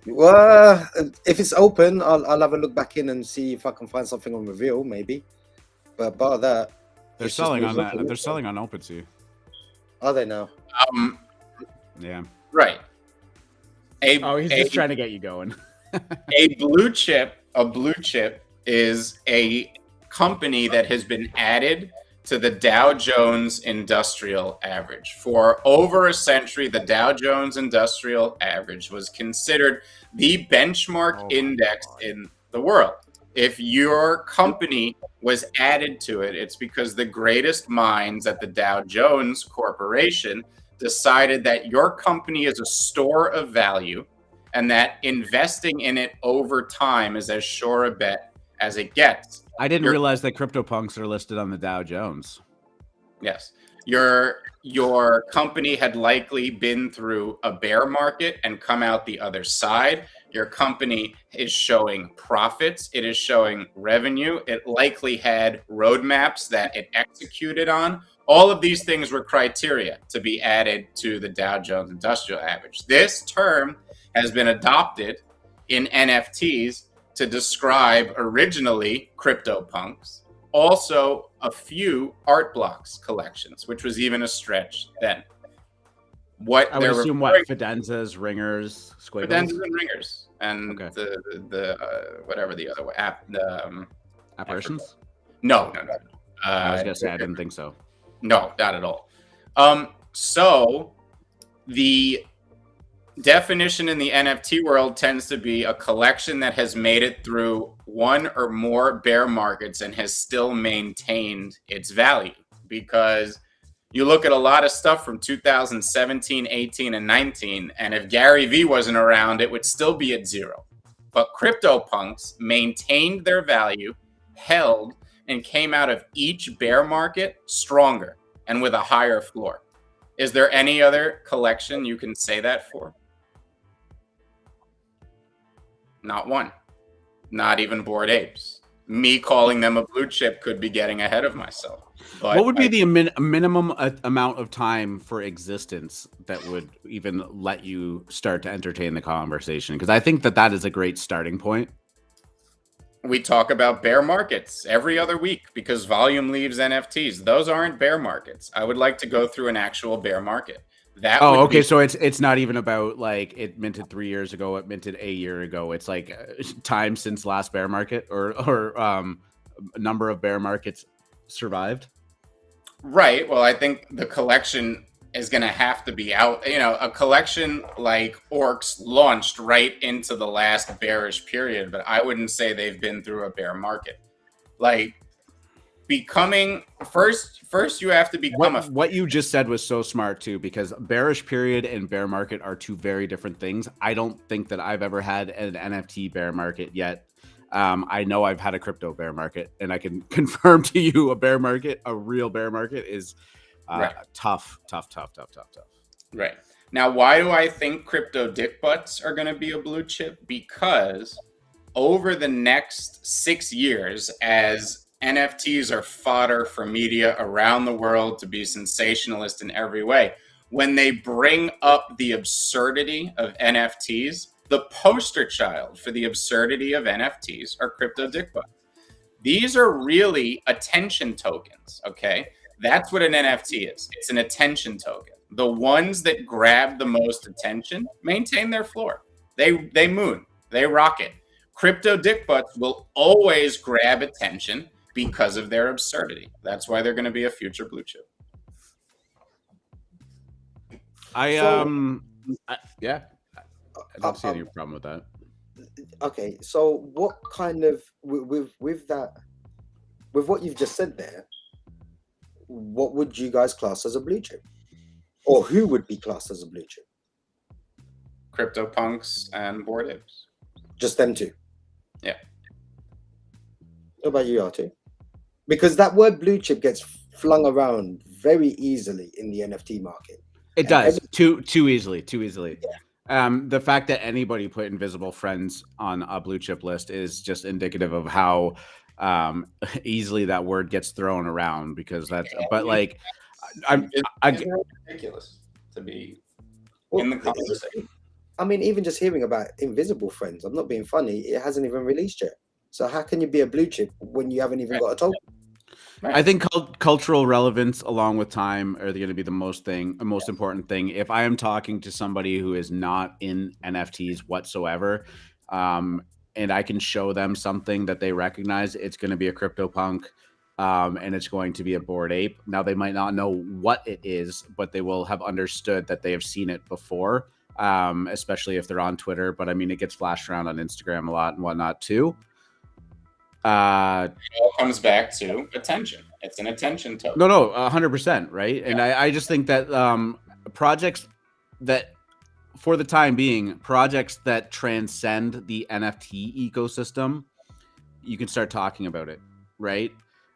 Well, if it's open, I'll have a look back in and see if I can find something on Reveal, maybe. But bar that, they're selling on that. They're selling on OpenSea. Are they now? Yeah. Right. He's just trying to get you going. A blue chip is a company that has been added to the Dow Jones Industrial Average. For over a century, the Dow Jones Industrial Average was considered the benchmark index in the world. If your company was added to it, it's because the greatest minds at the Dow Jones Corporation decided that your company is a store of value and that investing in it over time is as sure a bet as it gets. I didn't realize that CryptoPunks are listed on the Dow Jones. Yes. Your company had likely been through a bear market and come out the other side. Your company is showing profits. It is showing revenue. It likely had roadmaps that it executed on. All of these things were criteria to be added to the Dow Jones Industrial Average. This term has been adopted in NFTs to describe originally CryptoPunks, also a few art blocks collections, which was even a stretch then. What I would assume what Fidenzas, Ringers, Squiggles? Fidenzas and Ringers, and the whatever the other way apparitions. No. I was gonna say I didn't think so. No, not at all. So the definition in the NFT world tends to be a collection that has made it through one or more bear markets and has still maintained its value. Because you look at a lot of stuff from 2017, 18, and 19, and if Gary Vee wasn't around, it would still be at zero. But CryptoPunks maintained their value, held, and came out of each bear market stronger and with a higher floor. Is there any other collection you can say that for? Not one. Not even Bored Apes. Me calling them a blue chip could be getting ahead of myself. But what would be the minimum amount of time for existence that would even let you start to entertain the conversation? Because I think that is a great starting point. We talk about bear markets every other week because volume leaves NFTs. Those aren't bear markets. I would like to go through an actual bear market. Okay. So it's not even about like it minted 3 years ago, it minted a year ago. It's like time since last bear market or number of bear markets survived. Right. Well, I think the collection is going to have to be out. You know, a collection like Orcs launched right into the last bearish period, but I wouldn't say they've been through a bear market. Like becoming first you have to become what you just said was so smart too, because bearish period and bear market are two very different things. I don't think that I've ever had an NFT bear market yet. I know I've had a crypto bear market, and I can confirm to you a real bear market is tough. Right. Now, why do I think crypto dick butts are going to be a blue chip? Because over the next 6 years, as NFTs are fodder for media around the world to be sensationalist in every way, when they bring up the absurdity of NFTs, the poster child for the absurdity of NFTs are crypto dick butts. These are really attention tokens, okay? That's what an NFT is. It's an attention token. The ones that grab the most attention maintain their floor. They moon. They rocket. Crypto dick butts will always grab attention because of their absurdity. That's why they're going to be a future blue chip. I don't see any problem with that. Okay, so what kind of with what you've just said there, what would you guys class as a blue chip, or who would be classed as a blue chip? CryptoPunks and Bored Apes. Just them two. Yeah. What about you, Artie? Because that word blue chip gets flung around very easily in the NFT market. It does too easily. Yeah. The fact that anybody put Invisible Friends on a blue chip list is just indicative of how easily that word gets thrown around, because that's. But like, it's ridiculous to be in the conversation. I mean, even just hearing about Invisible Friends, I'm not being funny. It hasn't even released yet. So how can you be a blue chip when you haven't even got a token? Right. I think cultural relevance along with time are going to be the most important thing. If I am talking to somebody who is not in NFTs whatsoever, and I can show them something that they recognize, it's going to be a CryptoPunk, and it's going to be a Bored Ape. Now, they might not know what it is, but they will have understood that they have seen it before, especially if they're on Twitter. But I mean, it gets flashed around on Instagram a lot and whatnot too. It all comes back to attention. It's an attention token. No, 100%, right? Yeah. And I just think that projects that for the time being, projects that transcend the NFT ecosystem, you can start talking about it, right?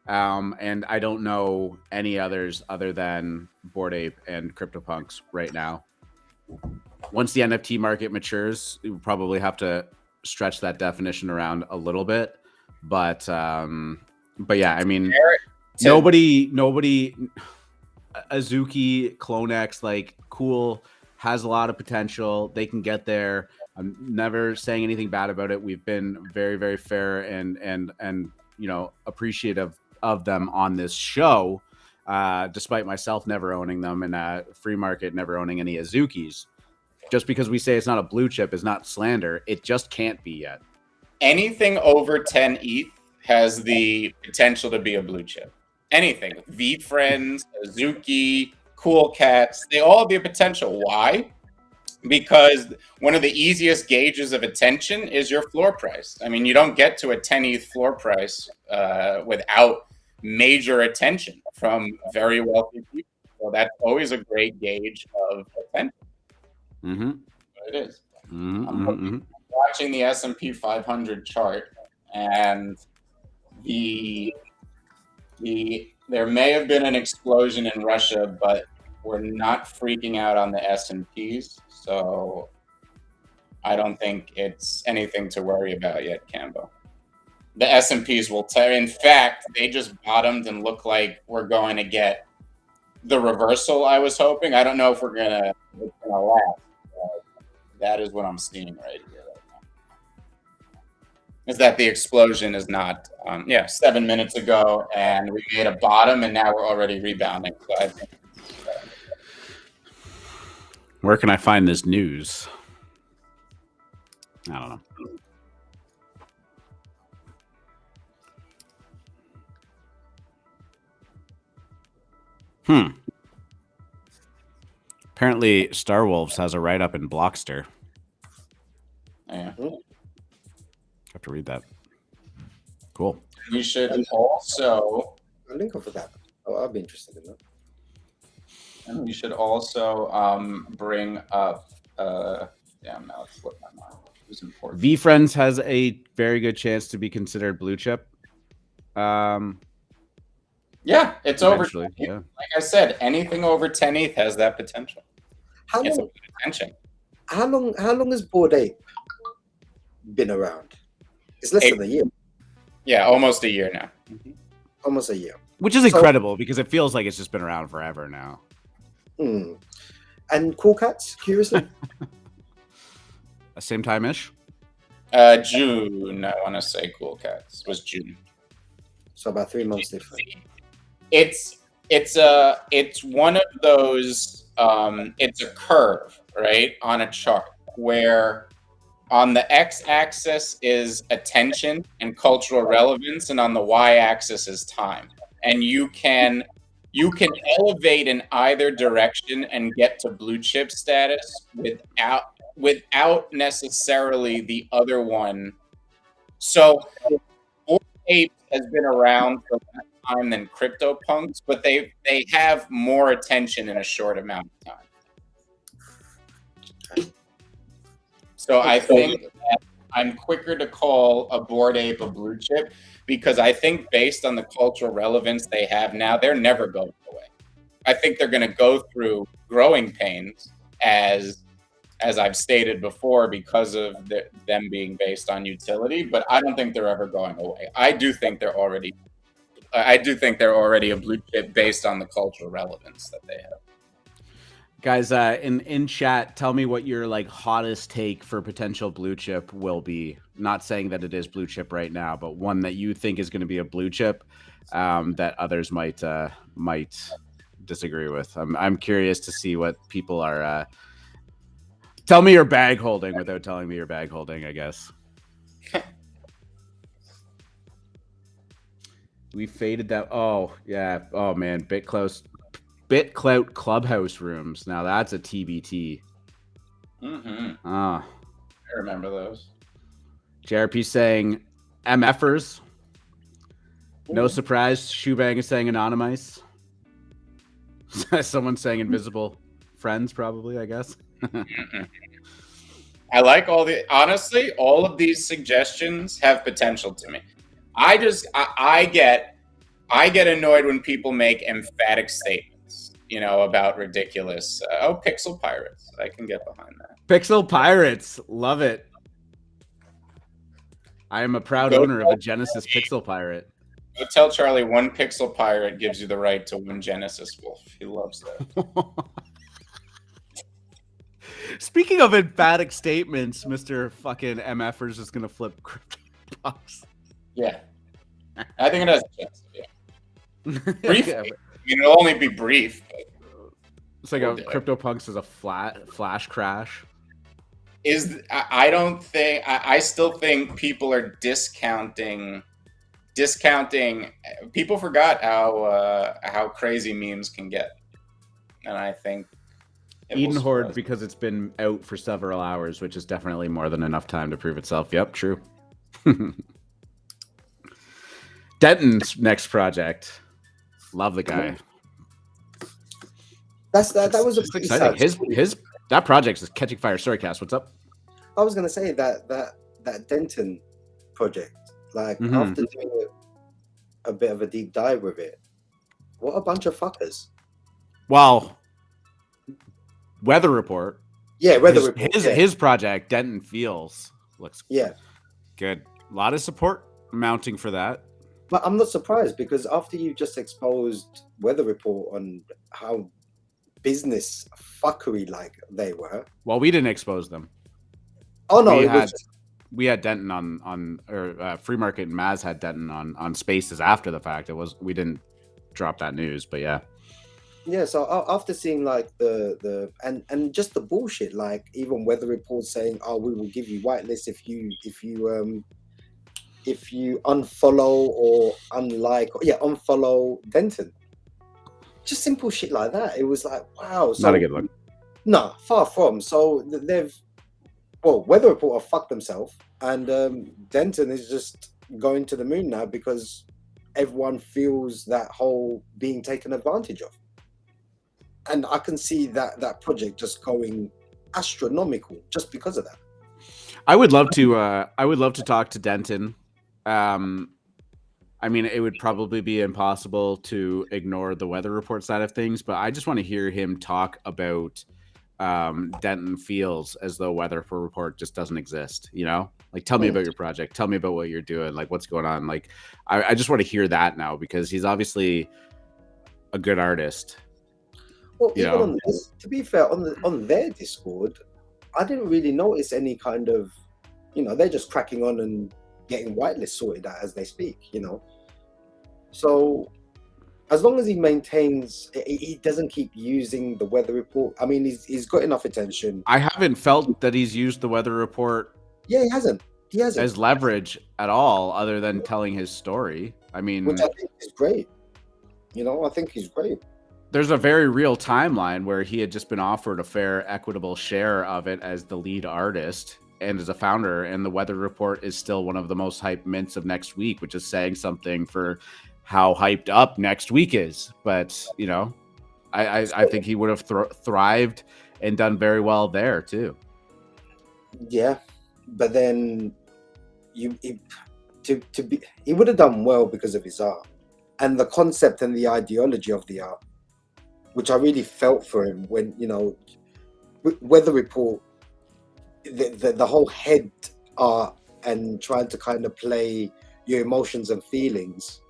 And I don't know any others other than Bored Ape and CryptoPunks right now. Once the NFT market matures, you probably have to stretch that definition around a little bit. But yeah, I mean, nobody, Azuki, CloneX, like, cool, has a lot of potential. They can get there. I'm never saying anything bad about it. We've been very, very fair and appreciative of them on this show, despite myself never owning them and free market never owning any Azukis. Just because we say it's not a blue chip is not slander. It just can't be yet. Anything over 10 ETH has the potential to be a blue chip. Anything. VFriends, Azuki, Cool Cats, they all have the potential. Why? Because one of the easiest gauges of attention is your floor price. I mean, you don't get to a 10 ETH floor price without major attention from very wealthy people. So that's always a great gauge of attention. Mm-hmm. It is. I'm watching the S&P 500 chart, and there may have been an explosion in Russia, but we're not freaking out on the S&Ps, so I don't think it's anything to worry about yet, Cambo. The S&Ps will tear. In fact, they just bottomed and look like we're going to get the reversal I was hoping. I don't know if it's gonna last. That is what I'm seeing right here right now. Is that the explosion is not 7 minutes ago, and we made a bottom, and now we're already rebounding. So I think. Where can I find this news? I don't know. Apparently, Star Wolves has a write-up in Blockster. Yeah. Have to read that. Cool. We should also a link over that. Oh, I'll be interested in that. And we should also bring up. Now it's slipped my mind. It was important. VFriends has a very good chance to be considered blue chip. Yeah, it's over. Yeah. Like I said, anything over 10 ETH has that potential. How It's long? a good attention. How long has Bored Ape been around? It's less than a year. Yeah, almost a year now. Almost a year. Which is incredible because it feels like it's just been around forever now. And Cool Cats, curiously? Same time-ish? June, I want to say Cool Cats was June. So about 3 months different. It's one of those, it's a curve, right, on a chart where on the x-axis is attention and cultural relevance, and on the y-axis is time. And you can elevate in either direction and get to blue chip status without necessarily the other one. So Bored Ape has been around for less time than CryptoPunks, but they have more attention in a short amount of time. So I think that I'm quicker to call a Bored Ape a blue chip because I think based on the cultural relevance they have now, they're never going away. I think they're going to go through growing pains as I've stated before because of them being based on utility, but I don't think they're ever going away. I do think they're already a blue chip based on the cultural relevance that they have. Guys, in chat, tell me what your hottest take for potential blue chip will be. Not saying that it is blue chip right now, but one that you think is going to be a blue chip that others might disagree with. I'm curious to see what people are. Tell me your bag holding without telling me your bag holding, I guess. We faded that. Oh yeah. Oh man, BitClout Clubhouse rooms. Now that's a TBT. I remember those. JRP saying MFers. No surprise. Shoebang is saying anonymous. Someone saying invisible friends, probably, I guess. I like honestly, all of these suggestions have potential to me. I get annoyed when people make emphatic statements, about ridiculous. Pixel pirates. I can get behind that. Pixel pirates, love it. I am a proud owner of a Genesis Pixel pirate. Go tell Charlie one pixel pirate gives you the right to one Genesis wolf. He loves that. Speaking of emphatic statements, Mr. fucking MFers is gonna flip CryptoPunks. Yeah, I think it has a chance. Yeah, brief. It'll only be brief. It's like CryptoPunks is a flash crash. I still think people are discounting. People forgot how crazy memes can get, and I think EdenHorde, because it's been out for several hours, which is definitely more than enough time to prove itself. Yep, true. Denton's next project. Love the guy. That was exciting. That project is catching fire. Sorry, Cass, what's up? I was gonna say that Denton project, like after doing a bit of a deep dive with it, what a bunch of fuckers. Well, Weather Report. Yeah, Weather Report. His project, Denton Feels, looks good. A lot of support mounting for that. But I'm not surprised, because after you just exposed Weather Report on how business fuckery like they were. Well, we didn't expose them. Oh no, we had Denton on Free Market, and Maz had Denton on Spaces after the fact. We didn't drop that news, but yeah. Yeah, so after seeing like the and just the bullshit, like even Weather Report saying, "Oh, we will give you whitelist if you unfollow or unfollow Denton." Just simple shit like that. It was like, wow. So, not a good look. No, far from. So Weather Report have fucked themselves, and Denton is just going to the moon now because everyone feels that whole being taken advantage of. And I can see that project just going astronomical just because of that. I would love to talk to Denton. I mean, it would probably be impossible to ignore the Weather Report side of things, but I just want to hear him talk about Denton Feels as though Weather Report just doesn't exist. Like, tell me about your project. Tell me about what you're doing. Like, what's going on? Like, I just want to hear that now, because he's obviously a good artist. Well, even on this, to be fair, on their Discord, I didn't really notice any kind of, they're just cracking on and getting whitelist sorted out as they speak, So as long as he maintains, he doesn't keep using the Weather Report. I mean, he's got enough attention. I haven't felt that he's used the Weather Report. Yeah, he hasn't as leverage at all, other than telling his story. I mean, which I think is great. I think he's great. There's a very real timeline where he had just been offered a fair, equitable share of it as the lead artist and as a founder, and the Weather Report is still one of the most hyped mints of next week, which is saying something for how hyped up next week is. But I think he would have thrived and done very well there too. Yeah, but then he would have done well because of his art and the concept and the ideology of the art, which I really felt for him when Weather Report, the whole head art and trying to kind of play your emotions and feelings.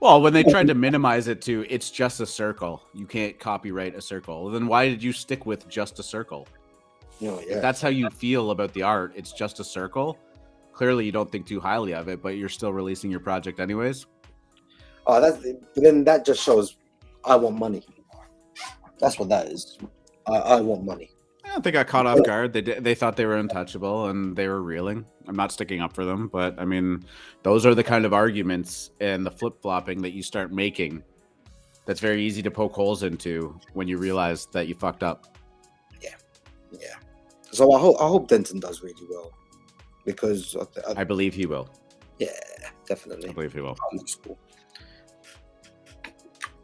Well, when they tried to minimize it to, it's just a circle. You can't copyright a circle. Then why did you stick with just a circle? If that's how you feel about the art, it's just a circle. Clearly, you don't think too highly of it, but you're still releasing your project anyways. Oh, then that just shows I want money. That's what that is. I want money. I don't think I caught off guard. They thought they were untouchable and they were reeling. I'm not sticking up for them, but I mean, those are the kind of arguments and the flip-flopping that you start making that's very easy to poke holes into when you realize that you fucked up. Yeah. So I hope Denton does really well, because I believe he will. Yeah, definitely. I believe he will.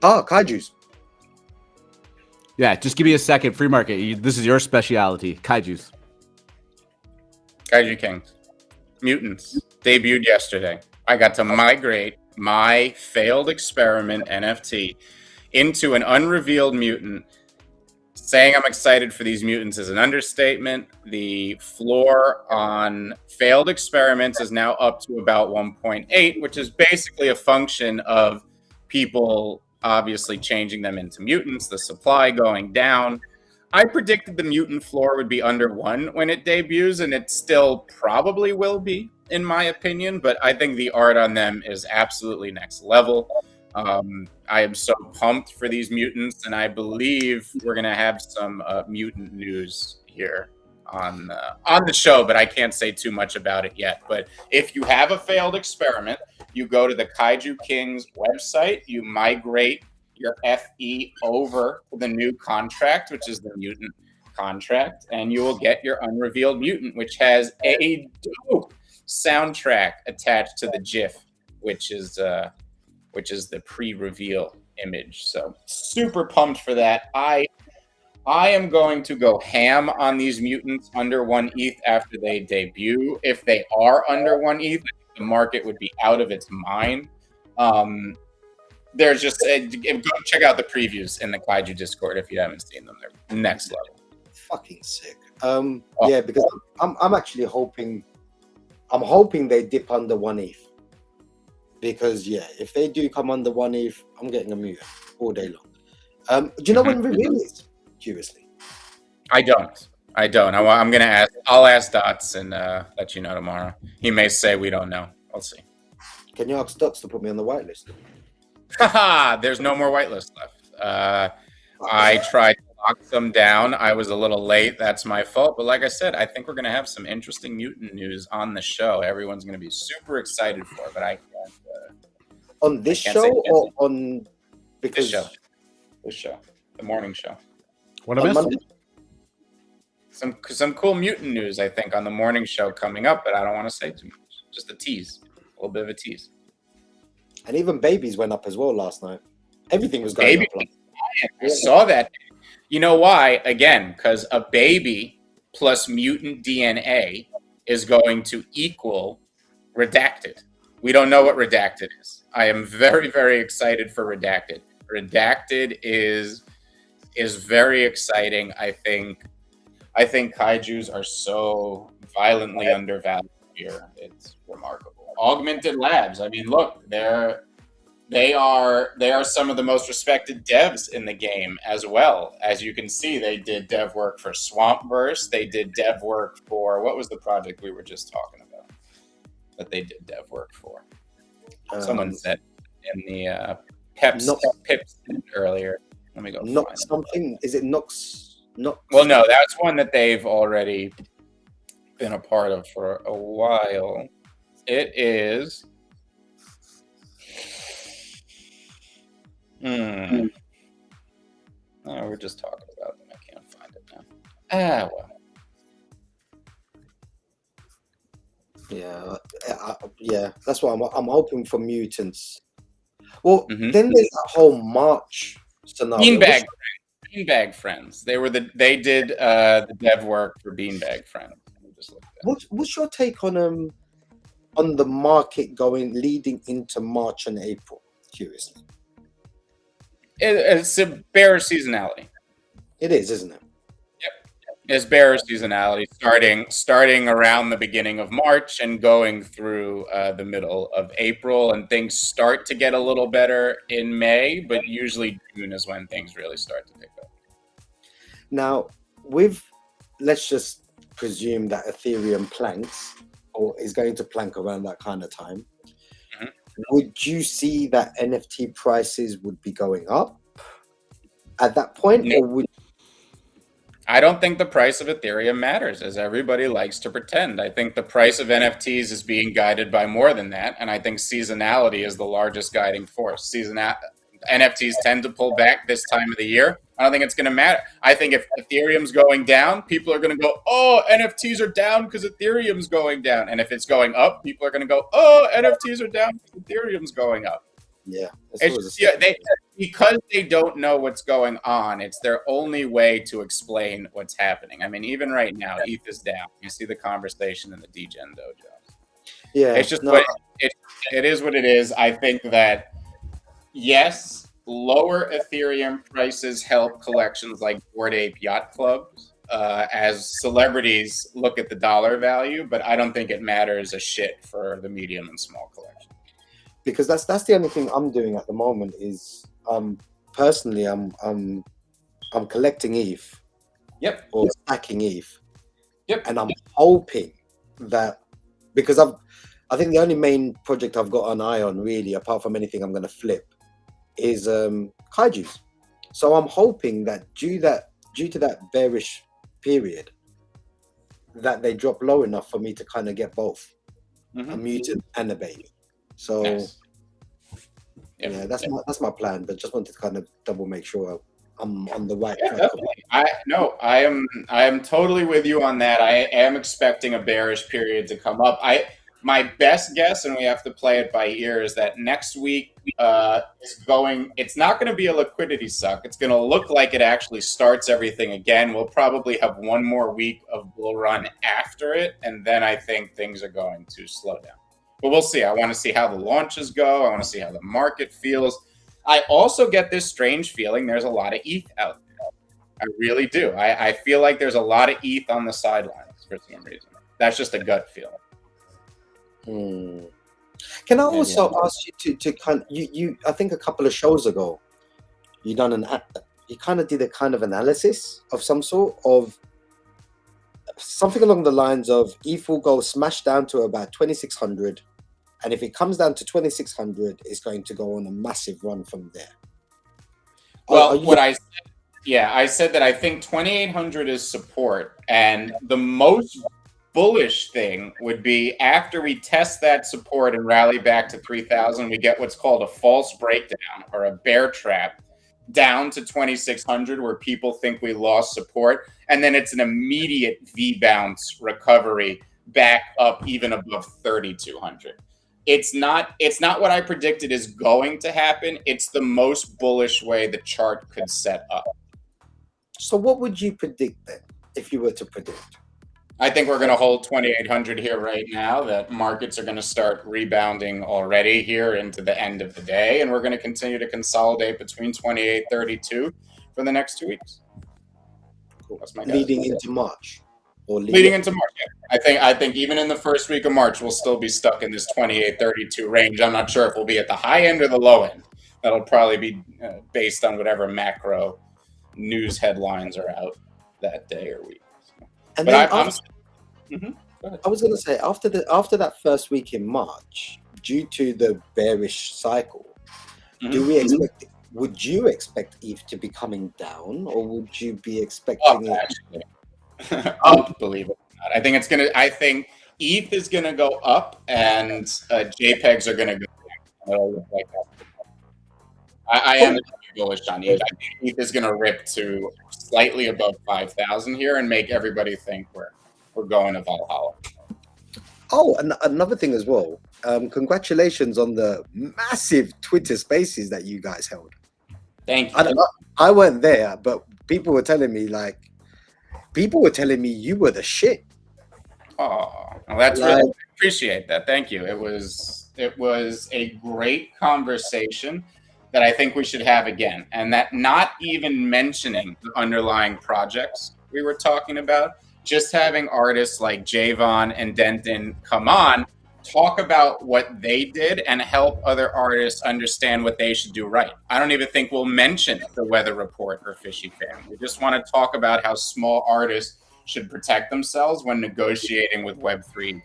Kaijus. Yeah, just give me a second. Free market. This is your specialty. Kaijus. Kaiju Kings. Mutants. Debuted yesterday. I got to migrate my failed experiment NFT into an unrevealed mutant. Saying I'm excited for these mutants is an understatement. The floor on failed experiments is now up to about 1.8, which is basically a function of people obviously changing them into mutants, the supply going down. I predicted the mutant floor would be under 1 when it debuts, and it still probably will be, in my opinion, but I think the art on them is absolutely next level. I am so pumped for these mutants, and I believe we're going to have some mutant news here on the show, but I can't say too much about it yet. But if you have a failed experiment, you go to the Kaiju Kings website, you migrate your FE over to the new contract, which is the mutant contract, and you will get your unrevealed mutant, which has a dope soundtrack attached to the GIF, which is the pre-reveal image. So super pumped for that. I am going to go ham on these mutants under 1 ETH after they debut. If they are under 1 ETH, the market would be out of its mind. There's just go check out the previews in the Kaiju Discord if you haven't seen them. They're next level. Fucking sick. Yeah, because I'm actually hoping they dip under 1 ETH. Because yeah, if they do come under 1 ETH, I'm getting a mutant all day long. Do you know when reveal is? Curiously, I don't. I'm gonna ask. I'll ask Dots and let you know tomorrow. He may say we don't know. I'll see. Can you ask Dots to put me on the whitelist? Haha, there's no more whitelist left. I tried to lock them down. I was a little late. That's my fault. But like I said, I think we're gonna have some interesting mutant news on the show. Everyone's gonna be super excited for it, but I can't. On this show or on this show, the morning show. What I missed? Some cool mutant news, I think, on the morning show coming up, but I don't want to say too much. Just a tease, a little bit of a tease. And even babies went up as well last night. Everything was going up. I saw that. You know why? Again, because a baby plus mutant DNA is going to equal redacted. We don't know what redacted is. I am very, very excited for redacted. Redacted is very exciting. I think kaijus are so violently undervalued here. It's remarkable. Augmented Labs. I mean, look, they are some of the most respected devs in the game as well. As you can see, they did dev work for Swampverse. They did dev work for, what was the project we were just talking about that they did dev work for? Someone said in the Pips earlier. Let me go. Nox something. Is it Nox? Well, no, that's one that they've already been a part of for a while. It is. No, we're just talking about them. I can't find it now. Well. Yeah. That's why I'm hoping for mutants. Well, then there's that whole March scenario. BeanBag Frens. They did the dev work for BeanBag Frens. What's your take on the market leading into March and April? Curiously, it's a bear seasonality. It is, isn't it? It's bear seasonality starting around the beginning of March and going through the middle of April, and things start to get a little better in May, but usually June is when things really start to pick up. Now, let's just presume that Ethereum planks or is going to plank around that kind of time. Would you see that NFT prices would be going up at that point, No. or would? I don't think the price of Ethereum matters, as everybody likes to pretend. I think the price of NFTs is being guided by more than that, and I think seasonality is the largest guiding force. NFTs tend to pull back this time of the year. I don't think it's going to matter. I think if Ethereum's going down, people are going to go, oh, NFTs are down because Ethereum's going down. And if it's going up, people are going to go, oh, NFTs are down because Ethereum's going up. Yeah. because they don't know what's going on, it's their only way to explain what's happening. I mean, even right now, ETH is down. You see the conversation in the DGen dojo. Yeah, It's just it is what it is. I think that, yes, lower Ethereum prices help collections like Bored Ape Yacht Clubs as celebrities look at the dollar value, but I don't think it matters a shit for the medium and small collection. Because that's the only thing I'm doing at the moment is personally I'm collecting ETH. Yep. Or stacking ETH. Yep. And I'm hoping that, because I think the only main project I've got an eye on, really, apart from anything I'm going to flip, is Kaiju's. So I'm hoping that due to that bearish period, that they drop low enough for me to kind of get both a mutant and a baby. So nice. Yeah, that's my plan. But just wanted to kind of double make sure I'm on the right track. Definitely. I am totally with you on that. I am expecting a bearish period to come up. My best guess, and we have to play it by ear, is that next week it's not going to be a liquidity suck. It's going to look like it actually starts everything again. We'll probably have one more week of bull run after it, and then I think things are going to slow down. But we'll see. I want to see how the launches go. I want to see how the market feels. I also get this strange feeling there's a lot of ETH out there. I really do. I feel like there's a lot of ETH on the sidelines for some reason. That's just a gut feeling. Can I also ask you to kind of, you I think a couple of shows ago you kind of did a kind of analysis of some sort of something along the lines of ETH will go smash down to about 2,600, and if it comes down to 2,600, it's going to go on a massive run from there. Well, I said that I think 2,800 is support, and the most bullish thing would be after we test that support and rally back to 3,000, we get what's called a false breakdown or a bear trap down to 2,600 where people think we lost support, and then it's an immediate V-bounce recovery back up even above 3,200. It's not what I predicted is going to happen. It's the most bullish way the chart could set up. So what would you predict then, if you were to predict? I think we're going to hold 2,800 here right now, that markets are going to start rebounding already here into the end of the day, and we're going to continue to consolidate between 2832 for the next 2 weeks. Cool. That's my leading into March. Leading into March, yeah. I think even in the first week of March, we'll still be stuck in this 2832 range. I'm not sure if we'll be at the high end or the low end. That'll probably be based on whatever macro news headlines are out that day or week. And then I was going to say, after that first week in March, due to the bearish cycle, would you expect ETH to be coming down, or would you be expecting up, believe it or not. I think ETH is gonna go up and JPEGs are gonna go down. I am bullish on ETH. I think ETH is gonna rip to slightly above 5,000 here and make everybody think we're going to Valhalla. Oh, and another thing as well. Congratulations on the massive Twitter Spaces that you guys held. Thank you. I don't know. I weren't there, but people were telling me you were the shit. Oh, well, that's really, I appreciate that. Thank you. It was a great conversation that I think we should have again, and that not even mentioning the underlying projects we were talking about, just having artists like Javon and Denton come on, talk about what they did and help other artists understand what they should do right. I don't even think we'll mention the weather report or Fishy Fam. We just want to talk about how small artists should protect themselves when negotiating with Web3.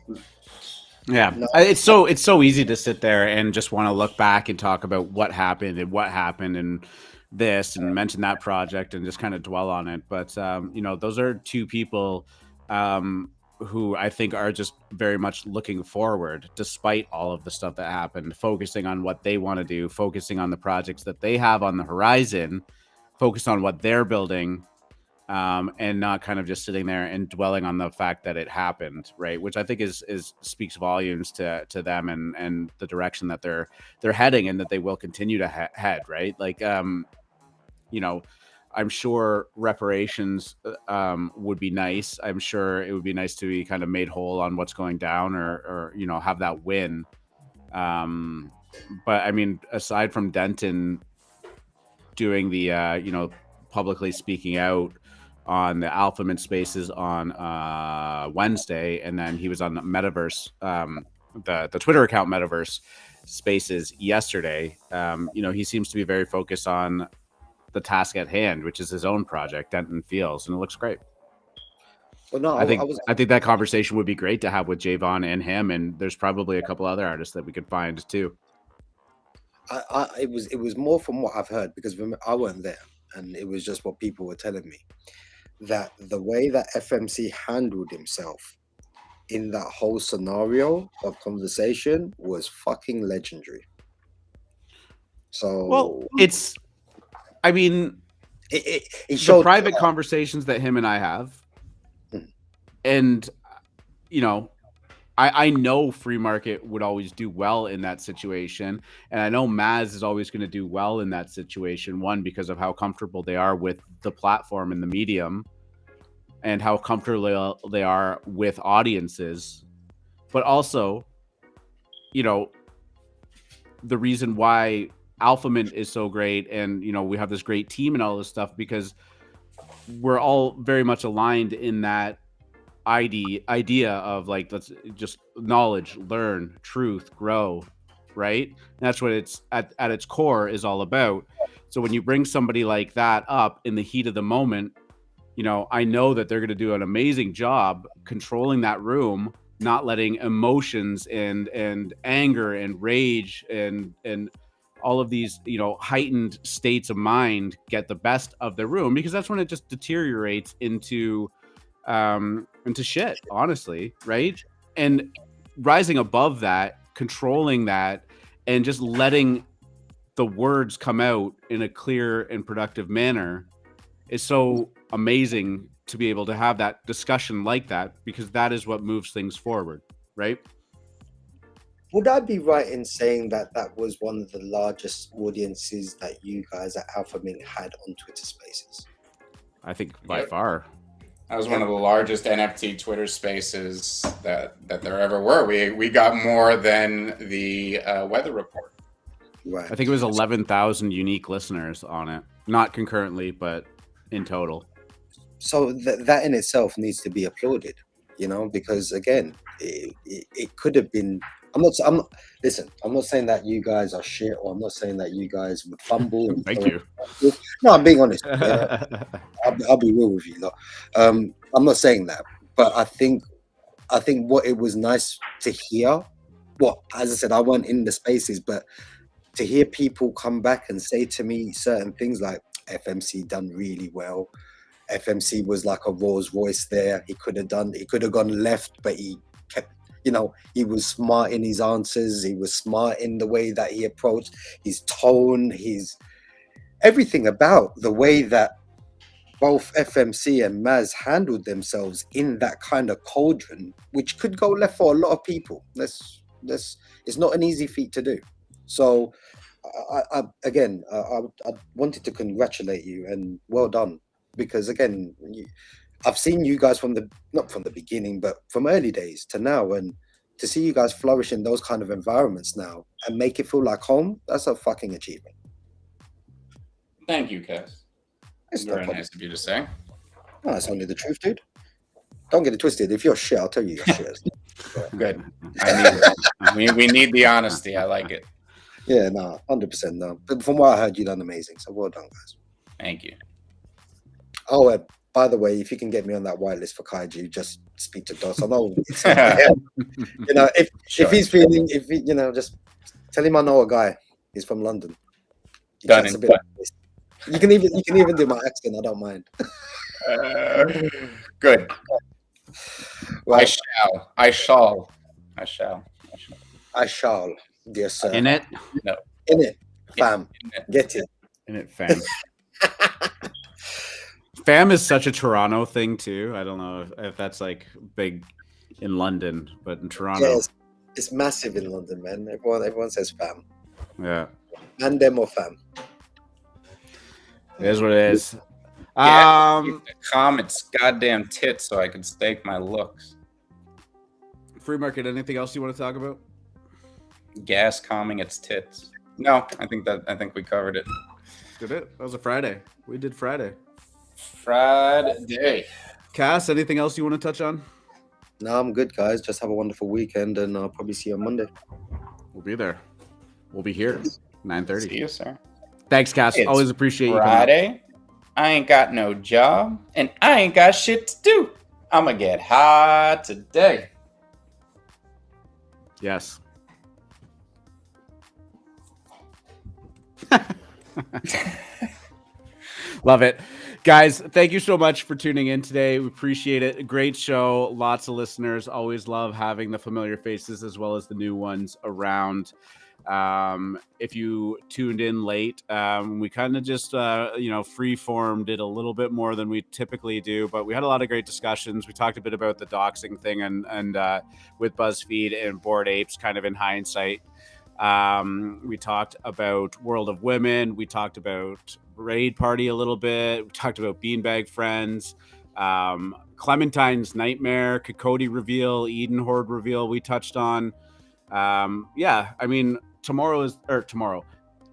Yeah, it's so easy to sit there and just want to look back and talk about what happened and this and mention that project and just kind of dwell on it. But those are two people who I think are just very much looking forward, despite all of the stuff that happened, focusing on what they want to do, focusing on the projects that they have on the horizon, focus on what they're building, and not kind of just sitting there and dwelling on the fact that it happened, right? Which I think is speaks volumes to them and the direction that they're heading, and that they will continue to head, right? Like, you know, I'm sure reparations would be nice. I'm sure it would be nice to be kind of made whole on what's going down, or you know, have that win. But I mean, aside from Denton doing the you know, publicly speaking out on the AlphaMint Spaces on Wednesday, and then he was on the Metaverse, the Twitter account Metaverse Spaces yesterday. You know, he seems to be very focused on the task at hand, which is his own project, Denton Fields, and it looks great. Well, no, I think that conversation would be great to have with Javon and him, and there's probably a couple other artists that we could find too. It was more from what I've heard, because I weren't there, and it was just what people were telling me, that the way that FMC handled himself in that whole scenario of conversation was fucking legendary. So, well, it's, I mean, it showed the private conversations that him and I have, and you know, I know free market would always do well in that situation, and I know Maz is always going to do well in that situation. One, because of how comfortable they are with the platform and the medium, and how comfortable they are with audiences, but also, you know, the reason why AlphaMint is so great, and you know, we have this great team and all this stuff, because we're all very much aligned in that idea of like, let's just knowledge, learn, truth, grow, right? And that's what it's at its core is all about. So when you bring somebody like that up in the heat of the moment, you know, I know that they're going to do an amazing job controlling that room, not letting emotions and anger and rage and all of these, you know, heightened states of mind get the best of the room, because that's when it just deteriorates into shit, honestly, right? And rising above that, controlling that, and just letting the words come out in a clear and productive manner is so amazing to be able to have that discussion like that, because that is what moves things forward, right? Would I be right in saying that that was one of the largest audiences that you guys at AlphaMint had on Twitter Spaces? I think by far. That was one of the largest NFT Twitter Spaces that there ever were. We got more than the weather report. Right. I think it was 11,000 unique listeners on it, not concurrently, but in total. So that in itself needs to be applauded, you know, because again, it could have been. Listen, I'm not saying that you guys are shit, or I'm not saying that you guys would fumble. And Thank you. No, I'm being honest. I'll be real with you. Look. I'm not saying that, but I think what it was nice to hear. Well, as I said, I wasn't in the spaces, but to hear people come back and say to me certain things like FMC done really well. FMC was like a Rolls Royce there. He could have gone left, but he kept, you know, he was smart in his answers. He was smart in the way that he approached his tone, his everything about the way that both FMC and Maz handled themselves in that kind of cauldron, which could go left for a lot of people. It's not an easy feat to do. So I wanted to congratulate you and well done, because again, I've seen you guys not from the beginning, but from early days to now, and to see you guys flourish in those kind of environments now and make it feel like home, that's a fucking achievement. Thank you, Kez. It's very nice of you to say. No, that's only the truth, dude. Don't get it twisted. If you're shit, I'll tell you you're shit. Good. We need the honesty. I like it. Yeah, no, 100% no. But from what I heard, you done amazing. So well done, guys. Thank you. Oh, by the way, if you can get me on that whitelist for Kaiju, just speak to Dos. I know, you know, if he's feeling, you know, just tell him I know a guy. He's from London. Done. You can even do my accent. I don't mind. Good. Right. I shall. Dear sir. In it? No. In it, fam. Get it. In it, fam. Fam is such a Toronto thing too. I don't know if that's like big in London, but in Toronto, Yeah, it's massive in London, man. Everyone says fam. yeah, And them or fam. it is what it is. Yeah, calm its goddamn tits so I can stake my looks. Free market. Anything else you want to talk about? Gas calming its tits. No, I think we covered it. Did it? That was a Friday. We did Friday. Friday. Cass, anything else you want to touch on? No, I'm good, guys. Just have a wonderful weekend, and I'll probably see you on Monday. We'll be there. We'll be here. 9:30. See you, sir. Thanks, Cass. It's Always appreciate you. Friday. I ain't got no job, and I ain't got shit to do. I'ma get high today. Yes. Love it. Guys, thank you so much for tuning in today. We appreciate it. A great show. Lots of listeners. Always love having the familiar faces as well as the new ones around. If you tuned in late, we kind of just, free-formed it a little bit more than we typically do, but we had a lot of great discussions. We talked a bit about the doxing thing and with BuzzFeed and Bored Apes kind of in hindsight. We talked about World of Women. We talked about Raid Party a little bit. We talked about BeanBag Frens, Clementine's Nightmare, KoKoDi reveal, EdenHorde reveal we touched on.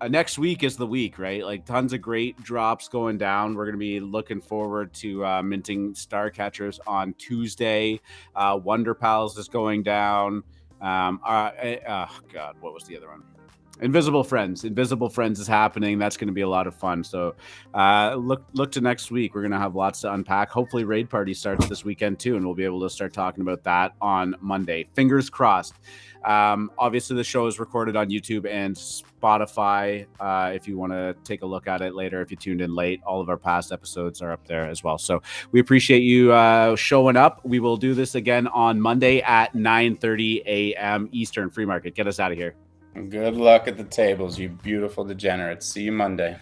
Next week is the week, right? Like tons of great drops going down. We're going to be looking forward to minting Star Catchers on Tuesday. Wonder Pals is going down. God, what was the other one? Invisible Friends is happening. That's going to be a lot of fun. So look to next week. We're going to have lots to unpack. Hopefully Raid Party starts this weekend too, and we'll be able to start talking about that on Monday. Fingers crossed. Obviously the show is recorded on YouTube and Spotify. If you want to take a look at it later, if you tuned in late, all of our past episodes are up there as well. So we appreciate you showing up. We will do this again on Monday at 9:30 a.m. Eastern. Free market. Get us out of here. Good luck at the tables, you beautiful degenerates. See you Monday.